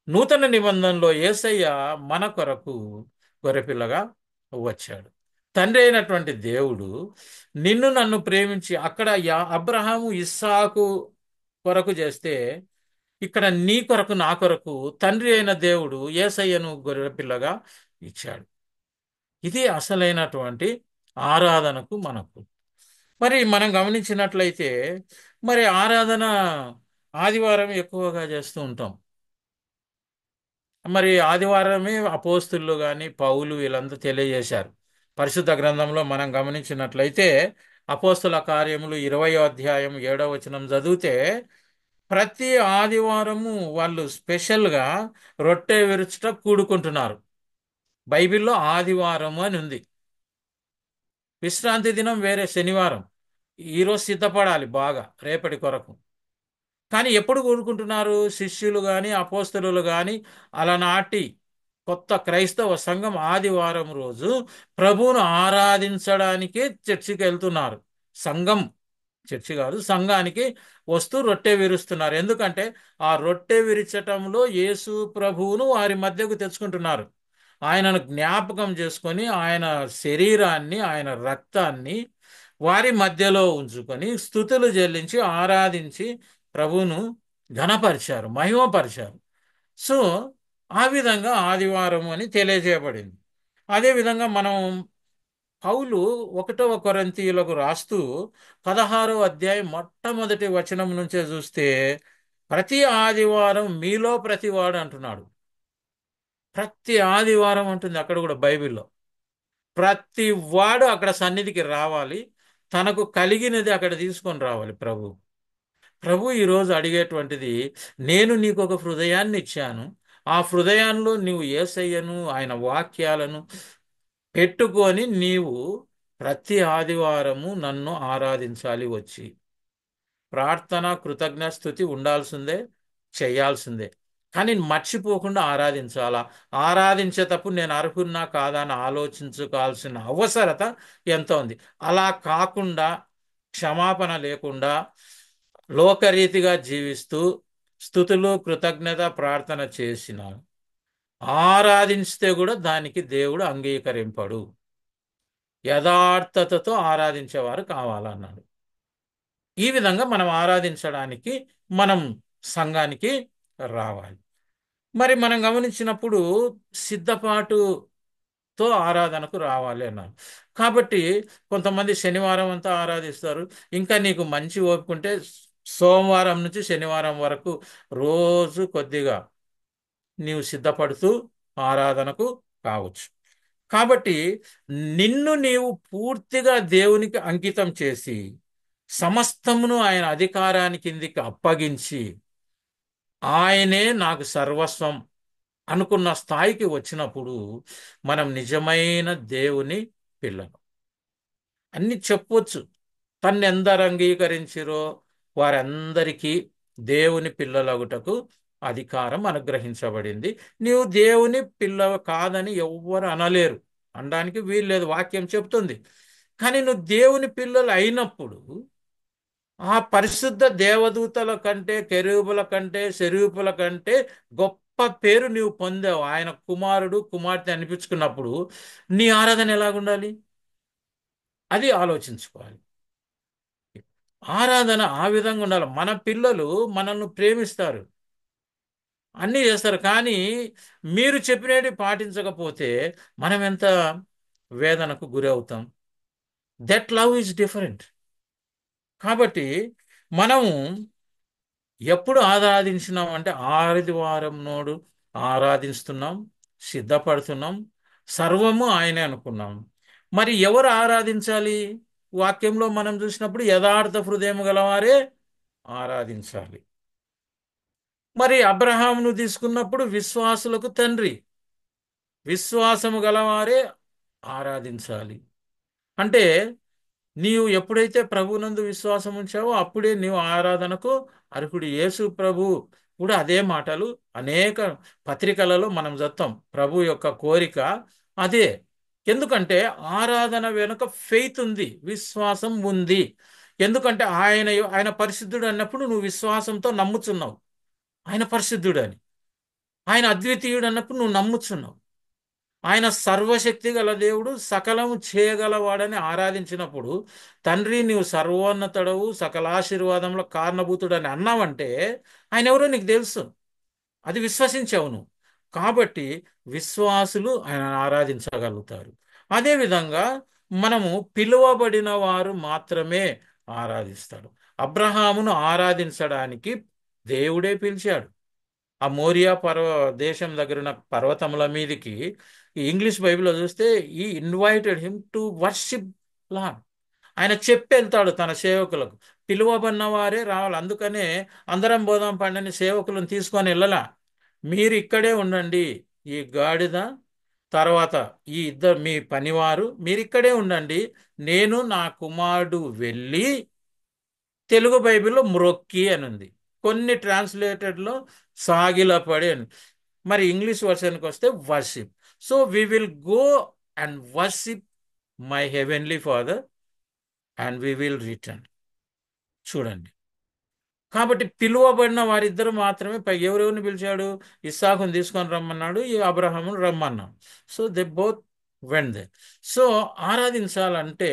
నూతన నిబంధనలో యేసయ్య మన కొరకు గొర్రెపిల్లగా వచ్చాడు. తండ్రి అయినటువంటి దేవుడు నిన్ను నన్ను ప్రేమించి అక్కడ అబ్రహాము ఇస్సాకు కొరకు చేస్తే ఇక్కడ నీ కొరకు నా కొరకు తండ్రి అయిన దేవుడు యేసయ్యను గొర్రెపిల్లగా ఇచ్చాడు. ఇది అసలైనటువంటి ఆరాధనకు మనకు. మరి మనం గమనించినట్లయితే మరి ఆరాధన ఆదివారం ఎక్కువగా చేస్తూ ఉంటాం. మరి ఆదివారమే అపోస్తులు కానీ పౌలు వీళ్ళంతా తెలియజేశారు. పరిశుద్ధ గ్రంథంలో మనం గమనించినట్లయితే అపోస్తుల కార్యములు 20వ అధ్యాయం 7వ వచనం చదివితే ప్రతి ఆదివారము వాళ్ళు స్పెషల్గా రొట్టె విరుచుట కూడుకుంటున్నారు. బైబిల్లో ఆదివారము అని ఉంది. విశ్రాంతి దినం వేరే, శనివారం. ఈరోజు సిద్ధపడాలి బాగా రేపటి కొరకు. కానీ ఎప్పుడు కూడుకుంటున్నారు? శిష్యులు కానీ అపోస్తలులు కానీ అలనాటి కొత్త క్రైస్తవ సంఘం ఆదివారం రోజు ప్రభువును ఆరాధించడానికే చర్చికి వెళ్తున్నారు. సంఘం, చర్చి కాదు, సంఘానికి వస్తూ రొట్టె విరుస్తున్నారు. ఎందుకంటే ఆ రొట్టె విరిచటంలో యేసు ప్రభువును వారి మధ్యకు తెచ్చుకుంటున్నారు. ఆయనను జ్ఞాపకం చేసుకొని ఆయన శరీరాన్ని, ఆయన రక్తాన్ని వారి మధ్యలో ఉంచుకొని స్తుతులు చెల్లించి ఆరాధించి ప్రభువును ఘనపరిచారు, మహిమపరిచారు. సో ఆ విధంగా ఆదివారం అని తెలియజేయబడింది. అదేవిధంగా మనం పౌలు 1వ కొరింథీయులకు రాస్తూ 16వ అధ్యాయం మొట్టమొదటి వచనం నుంచే చూస్తే ప్రతి ఆదివారం మీలో ప్రతివాడు అంటున్నాడు. ప్రతి ఆదివారం అంటుంది అక్కడ కూడా బైబిల్లో. ప్రతి వాడు అక్కడ సన్నిధికి రావాలి, తనకు కలిగినది అక్కడ తీసుకొని రావాలి. ప్రభు ఈరోజు అడిగేటువంటిది, నేను నీకు ఒక హృదయాన్ని ఇచ్చాను, ఆ హృదయంలో నీవు యేసయ్యను ఆయన వాక్యాలను పెట్టుకొని నీవు ప్రతి ఆదివారము నన్ను ఆరాధించాలి. వచ్చి ప్రార్థన కృతజ్ఞ స్తుతి ఉండాల్సిందే, చేయాల్సిందే. కానీ మర్చిపోకుండా ఆరాధించాలా. ఆరాధించేటప్పుడు నేను అర్హున్నా కాదా అని ఆలోచించుకోవాల్సిన అవసరత ఎంత ఉంది. అలా కాకుండా క్షమాపణ లేకుండా లోకరీతిగా జీవిస్తూ స్తుతులు కృతజ్ఞత ప్రార్థన చేసిన ఆరాధించితే కూడా దానికి దేవుడు అంగీకరింపడు. యథార్థతతో ఆరాధించేవారు కావాలన్నాడు. ఈ విధంగా మనం ఆరాధించడానికి మనం సంఘానికి రావాలి. మరి మనం గమనించినప్పుడు సిద్ధపాటుతో ఆరాధనకు రావాలి అన్నారు. కాబట్టి కొంతమంది శనివారం అంతా ఆరాధిస్తారు. ఇంకా నీకు మంచి ఓపుకుంటే సోమవారం నుంచి శనివారం వరకు రోజు కొద్దిగా నీవు సిద్ధపడుతూ ఆరాధనకు కావచ్చు. కాబట్టి నిన్ను నీవు పూర్తిగా దేవునికి అంకితం చేసి సమస్తమును ఆయన అధికారాని కిందికి అప్పగించి ఆయనే నాకు సర్వస్వం అనుకున్న స్థాయికి వచ్చినప్పుడు మనం నిజమైన దేవుని పిల్లలు అన్ని చెప్పొచ్చు. తన్ని ఎందరు అంగీకరించిరో వారందరికీ దేవుని పిల్లలగుటకు అధికారం అనుగ్రహించబడింది. నీవు దేవుని పిల్లవ కాదని ఎవ్వరు అనలేరు, అనడానికి వీల్లేదు, వాక్యం చెప్తుంది. కానీ నువ్వు దేవుని పిల్లలు అయినప్పుడు ఆ పరిశుద్ధ దేవదూతల కంటే, కెరూబుల కంటే, శరూపుల కంటే గొప్ప పేరు నీవు పొందావు. ఆయన కుమారుడు కుమార్తె అనిపించుకున్నప్పుడు నీ ఆరాధన ఎలాగుండాలి అది ఆలోచించుకోవాలి. ఆరాధన ఆ విధంగా ఉండాలి. మన పిల్లలు మనల్ని ప్రేమిస్తారు, అన్నీ చేస్తారు. కానీ మీరు చెప్పినవి పాటించకపోతే మనం ఎంత వేదనకు గురి అవుతాం. That love is different. కాబట్టి మనము ఎప్పుడు ఆరాధించినాం అంటే ఆదివారం నోడు ఆరాధిస్తున్నాం, సిద్ధపడుతున్నాం, సర్వము ఆయనే అనుకున్నాం. మరి ఎవరు ఆరాధించాలి? వాక్యంలో మనం చూసినప్పుడు యథార్థ హృదయం గలవారే ఆరాధించాలి. మరి అబ్రహామును తీసుకున్నప్పుడు విశ్వాసులకు తండ్రి, విశ్వాసము గలవారే ఆరాధించాలి. అంటే నీవు ఎప్పుడైతే ప్రభునందు విశ్వాసం ఉంచావో అప్పుడే నీవు ఆరాధనకు అర్హుడు. యేసు ప్రభు కూడా అదే మాటలు అనేక పత్రికలలో మనం చదువుతాం. ప్రభు యొక్క కోరిక అదే. ఎందుకంటే ఆరాధన వెనుక ఫెయిత్ ఉంది, విశ్వాసం ఉంది. ఎందుకంటే ఆయన ఆయన పరిశుద్ధుడు అన్నప్పుడు నువ్వు విశ్వాసంతో నమ్ముచున్నావు ఆయన పరిశుద్ధుడు అని. ఆయన అద్వితీయుడు అన్నప్పుడు నువ్వు నమ్ముచున్నావు. ఆయన సర్వశక్తి గల దేవుడు, సకలము చేయగలవాడని ఆరాధించినప్పుడు తండ్రి నీవు సర్వోన్నతుడవు, సకలాశీర్వాదంలో కారణభూతుడు అని అన్నావంటే ఆయన ఎవరో నీకు తెలుసు, అది విశ్వసించావు నువ్వు. కాబట్టి విశ్వాసులు ఆయన ఆరాధించగలుగుతారు. అదేవిధంగా మనము పిలువబడిన వారు మాత్రమే ఆరాధిస్తాడు. అబ్రహామును ఆరాధించడానికి దేవుడే పిలిచాడు. ఆ మోరియా దేశం దగ్గర ఉన్న పర్వతముల మీదికి ఈ ఇంగ్లీష్ బైబిల్లో చూస్తే ఈ invited him to worship lord. ఆయన చెప్పి వెళ్తాడు తన సేవకులకు. పిలువబడిన వారే రావాలి. అందుకనే అందరం పోదాం పండని సేవకులను తీసుకొని వెళ్ళలా. మీరు ఇక్కడే ఉండండి. ఈ గాడిద తర్వాత ఈ ఇద్దరు మీ పనివారు మీరు ఇక్కడే ఉండండి. నేను నా కుమారుడు వెళ్ళి, తెలుగు బైబిల్లో మ్రొక్కి అని ఉంది, కొన్ని ట్రాన్స్లేటెడ్లో సాగిలపడి అని. మరి ఇంగ్లీష్ వర్షన్కి వస్తే worship. So we will go and worship my heavenly father and we will return. చూడండి. కాబట్టి పిలువబడిన వారిద్దరు మాత్రమే ఎవరెవరిని పిలిచాడు? ఇస్సాకుని తీసుకొని రమ్మన్నాడు, ఈ అబ్రహామును రమ్మన్నాడు. So they both went there. So ఆరాధించాలంటే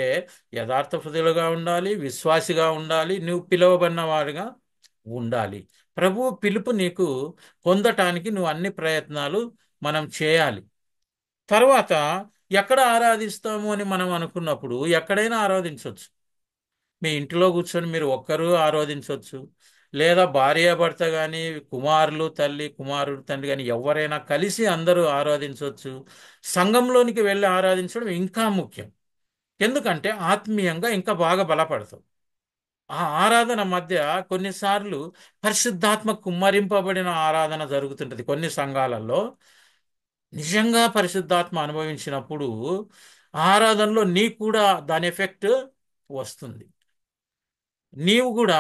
యథార్థ హృదయులుగా ఉండాలి, విశ్వాసిగా ఉండాలి, నువ్వు పిలువబడిన వారుగా ఉండాలి. ప్రభు పిలుపు నీకు పొందటానికి నువ్వు అన్ని ప్రయత్నాలు మనం చేయాలి. తర్వాత ఎక్కడ ఆరాధిస్తాము అని మనం అనుకున్నప్పుడు ఎక్కడైనా ఆరాధించవచ్చు. మీ ఇంటిలో కూర్చొని మీరు ఒక్కరు ఆరాధించవచ్చు, లేదా భార్యాభర్త కానీ, కుమారులు తల్లి, కుమారుడు తండ్రి కానీ ఎవరైనా కలిసి అందరూ ఆరాధించవచ్చు. సంఘంలోనికి వెళ్ళి ఆరాధించడం ఇంకా ముఖ్యం. ఎందుకంటే ఆత్మీయంగా ఇంకా బాగా బలపడతాం. ఆ ఆరాధన మధ్య కొన్నిసార్లు పరిశుద్ధాత్మ కుమ్మరింపబడిన ఆరాధన జరుగుతుంటది కొన్ని సంఘాలలో. నిజంగా పరిశుద్ధాత్మ అనుభవించినప్పుడు ఆరాధనలో నీకు కూడా దాని ఎఫెక్ట్ వస్తుంది. నీవు కూడా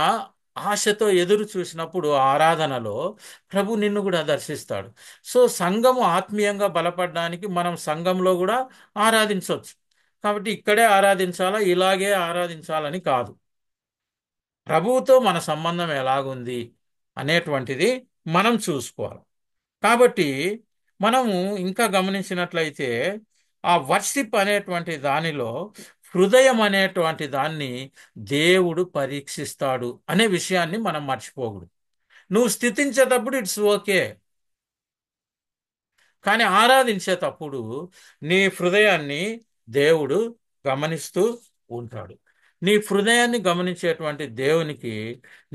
ఆశతో ఎదురు చూసినప్పుడు ఆరాధనలో ప్రభు నిన్ను కూడా దర్శిస్తాడు. సో సంఘము ఆత్మీయంగా బలపడడానికి మనం సంఘంలో కూడా ఆరాధించవచ్చు. కాబట్టి ఇక్కడే ఆరాధించాలా, ఇలాగే ఆరాధించాలని కాదు. ప్రభువుతో మన సంబంధం ఎలాగుంది అనేటువంటిది మనం చూసుకోవాలి. కాబట్టి మనము ఇంకా గమనించినట్లయితే ఆ వర్షిప్ అనేటువంటి దానిలో హృదయం అనేటువంటి దాన్ని దేవుడు పరీక్షిస్తాడు అనే విషయాన్ని మనం మర్చిపోకూడదు. నువ్వు స్థుతించేటప్పుడు ఇట్స్ ఓకే, కానీ ఆరాధించేటప్పుడు నీ హృదయాన్ని దేవుడు గమనిస్తూ ఉంటాడు. నీ హృదయాన్ని గమనించేటువంటి దేవునికి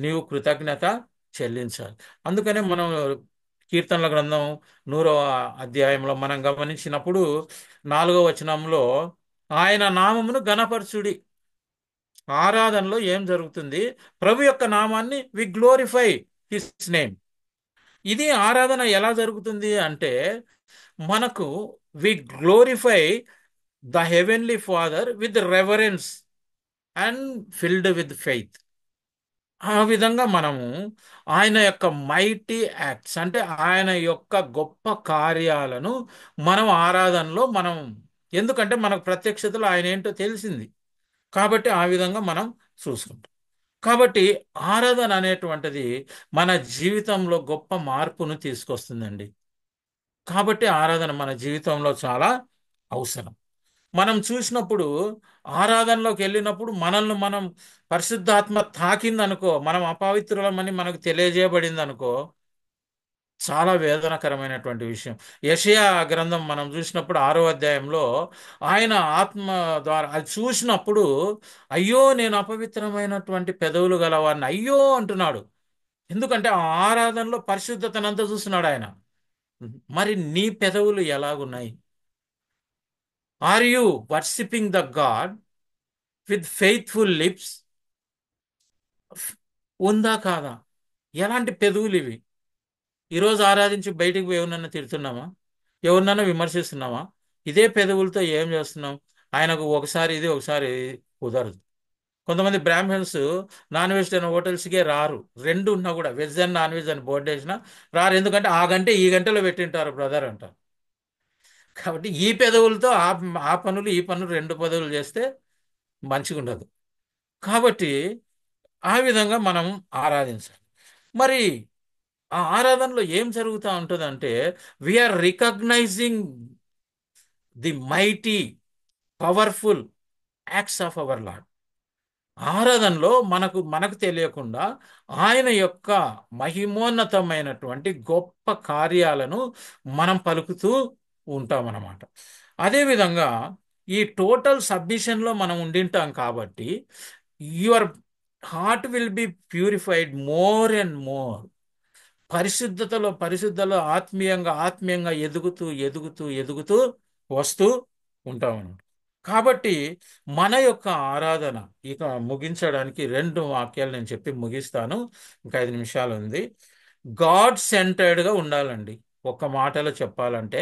నీవు కృతజ్ఞత చెల్లించాలి. అందుకనే మనం కీర్తనల గ్రంథం 100వ అధ్యాయంలో మనం గమనించినప్పుడు 4వ వచనంలో ఆయన నామమును ఘనపరచుడి. ఆరాధనలో ఏం జరుగుతుంది? ప్రభు యొక్క నామాన్ని వి గ్లోరిఫై హిస్ నేమ్. ఇది ఆరాధన ఎలా జరుగుతుంది అంటే మనకు we glorify the heavenly father with reverence and filled with faith. ఆ విధంగా మనము ఆయన యొక్క మైటీ యాక్ట్స్ అంటే ఆయన యొక్క గొప్ప కార్యాలను మనం ఆరాధనలో మనం, ఎందుకంటే మనకు ప్రత్యక్షతలో ఆయన ఏంటో తెలిసింది కాబట్టి ఆ విధంగా మనం చూసుకుంటాం. కాబట్టి ఆరాధన అనేటువంటిది మన జీవితంలో గొప్ప మార్పును తీసుకొస్తుందండి. కాబట్టి ఆరాధన మన జీవితంలో చాలా అవసరం. మనం చూసినప్పుడు ఆరాధనలోకి వెళ్ళినప్పుడు మనల్ని మనం పరిశుద్ధాత్మ తాకిందనుకో, మనం అపవిత్రులమని మనకు తెలియజేయబడింది అనుకో, చాలా వేదనకరమైనటువంటి విషయం. యెషయా గ్రంథం మనం చూసినప్పుడు 6వ అధ్యాయంలో ఆయన ఆత్మ ద్వారా అది చూసినప్పుడు అయ్యో నేను అపవిత్రమైనటువంటి పెదవులు గలవాడిని అయ్యో అంటున్నాడు. ఎందుకంటే ఆ ఆరాధనలో పరిశుద్ధతనంతా చూస్తున్నాడు ఆయన. మరి నీ పెదవులు ఎలాగున్నాయి? Are you worshipping the God with faithful lips? ఉందా కాదా? ఎలాంటి పెదవులు ఇవి? ఈరోజు ఆరాధించి బయటికి పోయి ఎవరినన్నా తిడుతున్నామా? ఎవరినన్నా విమర్శిస్తున్నామా? ఇదే పెదవులతో ఏం చేస్తున్నాం? ఆయనకు ఒకసారి ఇది ఒకసారి కుదరదు. కొంతమంది బ్రాహ్మణ్స్ నాన్ వెజిటేరియన్ హోటల్స్కే రారు. రెండు ఉన్నా కూడా వెజ్ అండ్ నాన్ వెజ్ అని బోర్డు వేసినా రారు. ఎందుకంటే ఆ గంటే ఈ గంటలో పెట్టింటారు బ్రదర్ అంట. కాబట్టి ఈ పెదవులతో ఆ ఆ పనులు ఈ పనులు రెండు పదవులు చేస్తే మంచిగా ఉండదు. కాబట్టి ఆ విధంగా మనం ఆరాధించాలి. మరి ఆ ఆరాధనలో ఏం జరుగుతూ ఉంటుందంటే we are recognizing the mighty powerful acts of our Lord. ఆరాధనలో మనకు మనకు తెలియకుండా ఆయన యొక్క మహిమోన్నతమైనటువంటి గొప్ప కార్యాలను మనం పలుకుతూ ఉంటామన్నమాట. అదేవిధంగా ఈ టోటల్ సబ్మిషన్లో మనం ఉండింటాం కాబట్టి your heart will be purified more and more. పరిశుద్ధలో ఆత్మీయంగా ఆత్మీయంగా ఎదుగుతూ ఎదుగుతూ ఎదుగుతూ వస్తూ ఉంటాం. కాబట్టి మన యొక్క ఆరాధన ఇక ముగించడానికి రెండు వాక్యాలు నేను చెప్పి ముగిస్తాను. ఇంకా 5 నిమిషాలు ఉంది. గాడ్ సెంటర్డ్గా ఉండాలండి. ఒక్క మాటలో చెప్పాలంటే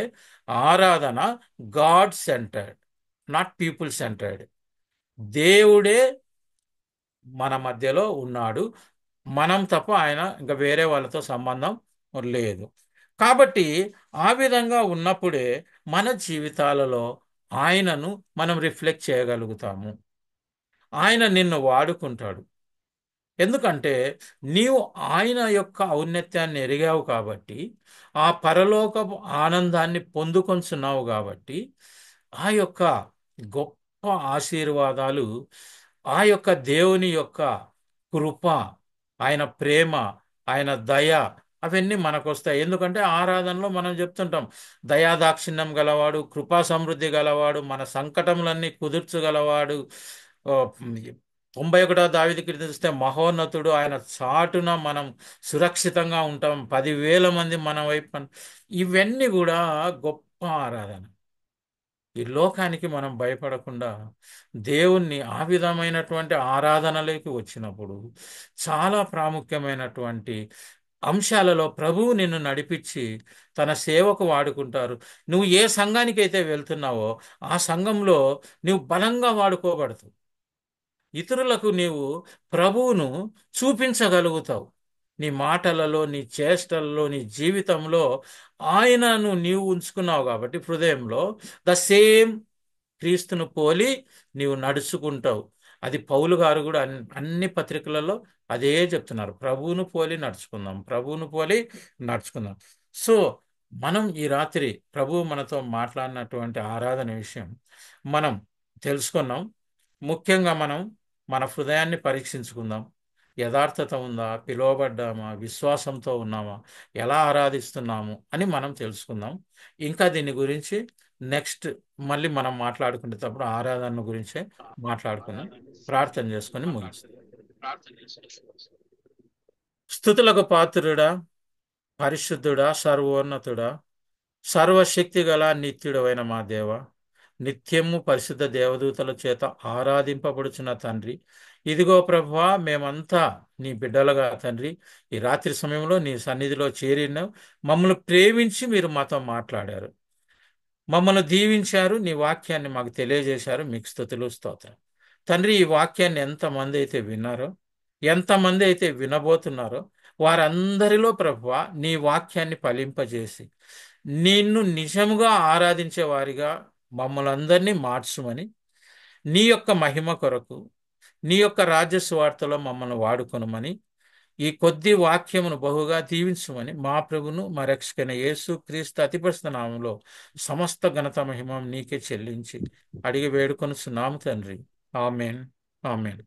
ఆరాధన God centred, not people centred. దేవుడే మన మధ్యలో ఉన్నాడు. మనం తప్ప ఆయన ఇంకా వేరే వాళ్ళతో సంబంధం లేదు. కాబట్టి ఆ విధంగా ఉన్నప్పుడే మన జీవితాలలో ఆయనను మనం రిఫ్లెక్ట్ చేయగలుగుతాము. ఆయన నిన్ను వాడుకుంటాడు. ఎందుకంటే నీవు ఆయన యొక్క ఔన్నత్యాన్ని ఎరిగావు కాబట్టి, ఆ పరలోకపు ఆనందాన్ని పొందుకొంచున్నావు కాబట్టి, ఆ యొక్క గొప్ప ఆశీర్వాదాలు, ఆ యొక్క దేవుని యొక్క కృప, ఆయన ప్రేమ, ఆయన దయ, అవన్నీ మనకు వస్తాయి. ఎందుకంటే ఆరాధనలో మనం చెప్తుంటాం, దయాదాక్షిణ్యం గలవాడు, కృపా సమృద్ధి గలవాడు, మన సంకటములన్నీ కుదుర్చగలవాడు. ఓ, 91వ దావీదు కీర్తన చూస్తే మహోన్నతుడు, ఆయన చాటున మనం సురక్షితంగా ఉంటాం, 10,000 మంది మన వైపు ఇవన్నీ కూడా గొప్ప ఆరాధన. ఈ లోకానికి మనం భయపడకుండా దేవుణ్ణి ఆ విధమైనటువంటి ఆరాధనలోకి వచ్చినప్పుడు చాలా ప్రాముఖ్యమైనటువంటి అంశాలలో ప్రభువు నిన్ను నడిపించి తన సేవకు వాడుకుంటారు. నువ్వు ఏ సంఘానికి అయితే వెళ్తున్నావో ఆ సంఘంలో నువ్వు బలంగా వాడుకోబడతావు. ఇతరులకు నీవు ప్రభువును చూపించగలుగుతావు. నీ మాటలలో, నీ చేష్టలలో, నీ జీవితంలో ఆయనను నీవు ఉంచుకున్నావు కాబట్టి హృదయంలో ద సేమ్ క్రీస్తును పోలి నీవు నడుచుకుంటావు. అది పౌలు గారు కూడా అన్ని పత్రికలలో అదే చెప్తున్నారు, ప్రభువును పోలి నడుచుకుందాం, ప్రభువును పోలి నడుచుకుందాం. సో మనం ఈ రాత్రి ప్రభువు మనతో మాట్లాడినటువంటి ఆరాధన విషయం మనం తెలుసుకున్నాం. ముఖ్యంగా మనం మన హృదయాన్ని పరీక్షించుకుందాం. యథార్థత ఉందా, పిలువబడ్డామా, విశ్వాసంతో ఉన్నామా, ఎలా ఆరాధిస్తున్నాము అని మనం తెలుసుకుందాం. ఇంకా దీని గురించి నెక్స్ట్ మళ్ళీ మనం మాట్లాడుకునేటప్పుడు ఆరాధన గురించే మాట్లాడుకుందాం. ప్రార్థన చేసుకొని ముగిస్తాం. స్తుతులకు పాత్రుడా, పరిశుద్ధుడా, సర్వోన్నతుడా, సర్వశక్తి గల నిత్యుడవైన మా దేవ, నిత్యము పరిశుద్ధ దేవదూతల చేత ఆరాధింపబడుచున్న తండ్రి, ఇదిగో ప్రభువా, మేమంతా నీ బిడ్డలుగా తండ్రి ఈ రాత్రి సమయంలో నీ సన్నిధిలో చేరినాం. మమ్మల్ని ప్రేమించి మీరు మాతో మాట్లాడారు, మమ్మల్ని దీవించారు, నీ వాక్యాన్ని మాకు తెలియజేశారు. మీకు స్తుతులు, స్తోత్రం. తండ్రి, ఈ వాక్యాన్ని ఎంతమంది అయితే విన్నారో, ఎంతమంది అయితే వినబోతున్నారో వారందరిలో ప్రభువా నీ వాక్యాన్ని ఫలింపజేసి నిన్ను నిజముగా ఆరాధించే వారిగా మమ్మల్ని అందరినీ మార్చుమని, నీ యొక్క మహిమ కొరకు, నీ యొక్క రాజ్య సువార్తలో మమ్మల్ని వాడుకొనమని, ఈ కొద్ది వాక్యమును బహుగా దీవించమని మా ప్రభును మా రక్షకైన యేసు క్రీస్తు అతి పరిశుద్ధ నామములో సమస్త ఘనత మహిమ నీకే చెల్లించి అడిగి వేడుకొనుచున్నాము తండ్రి. ఆమేన్, ఆమేన్.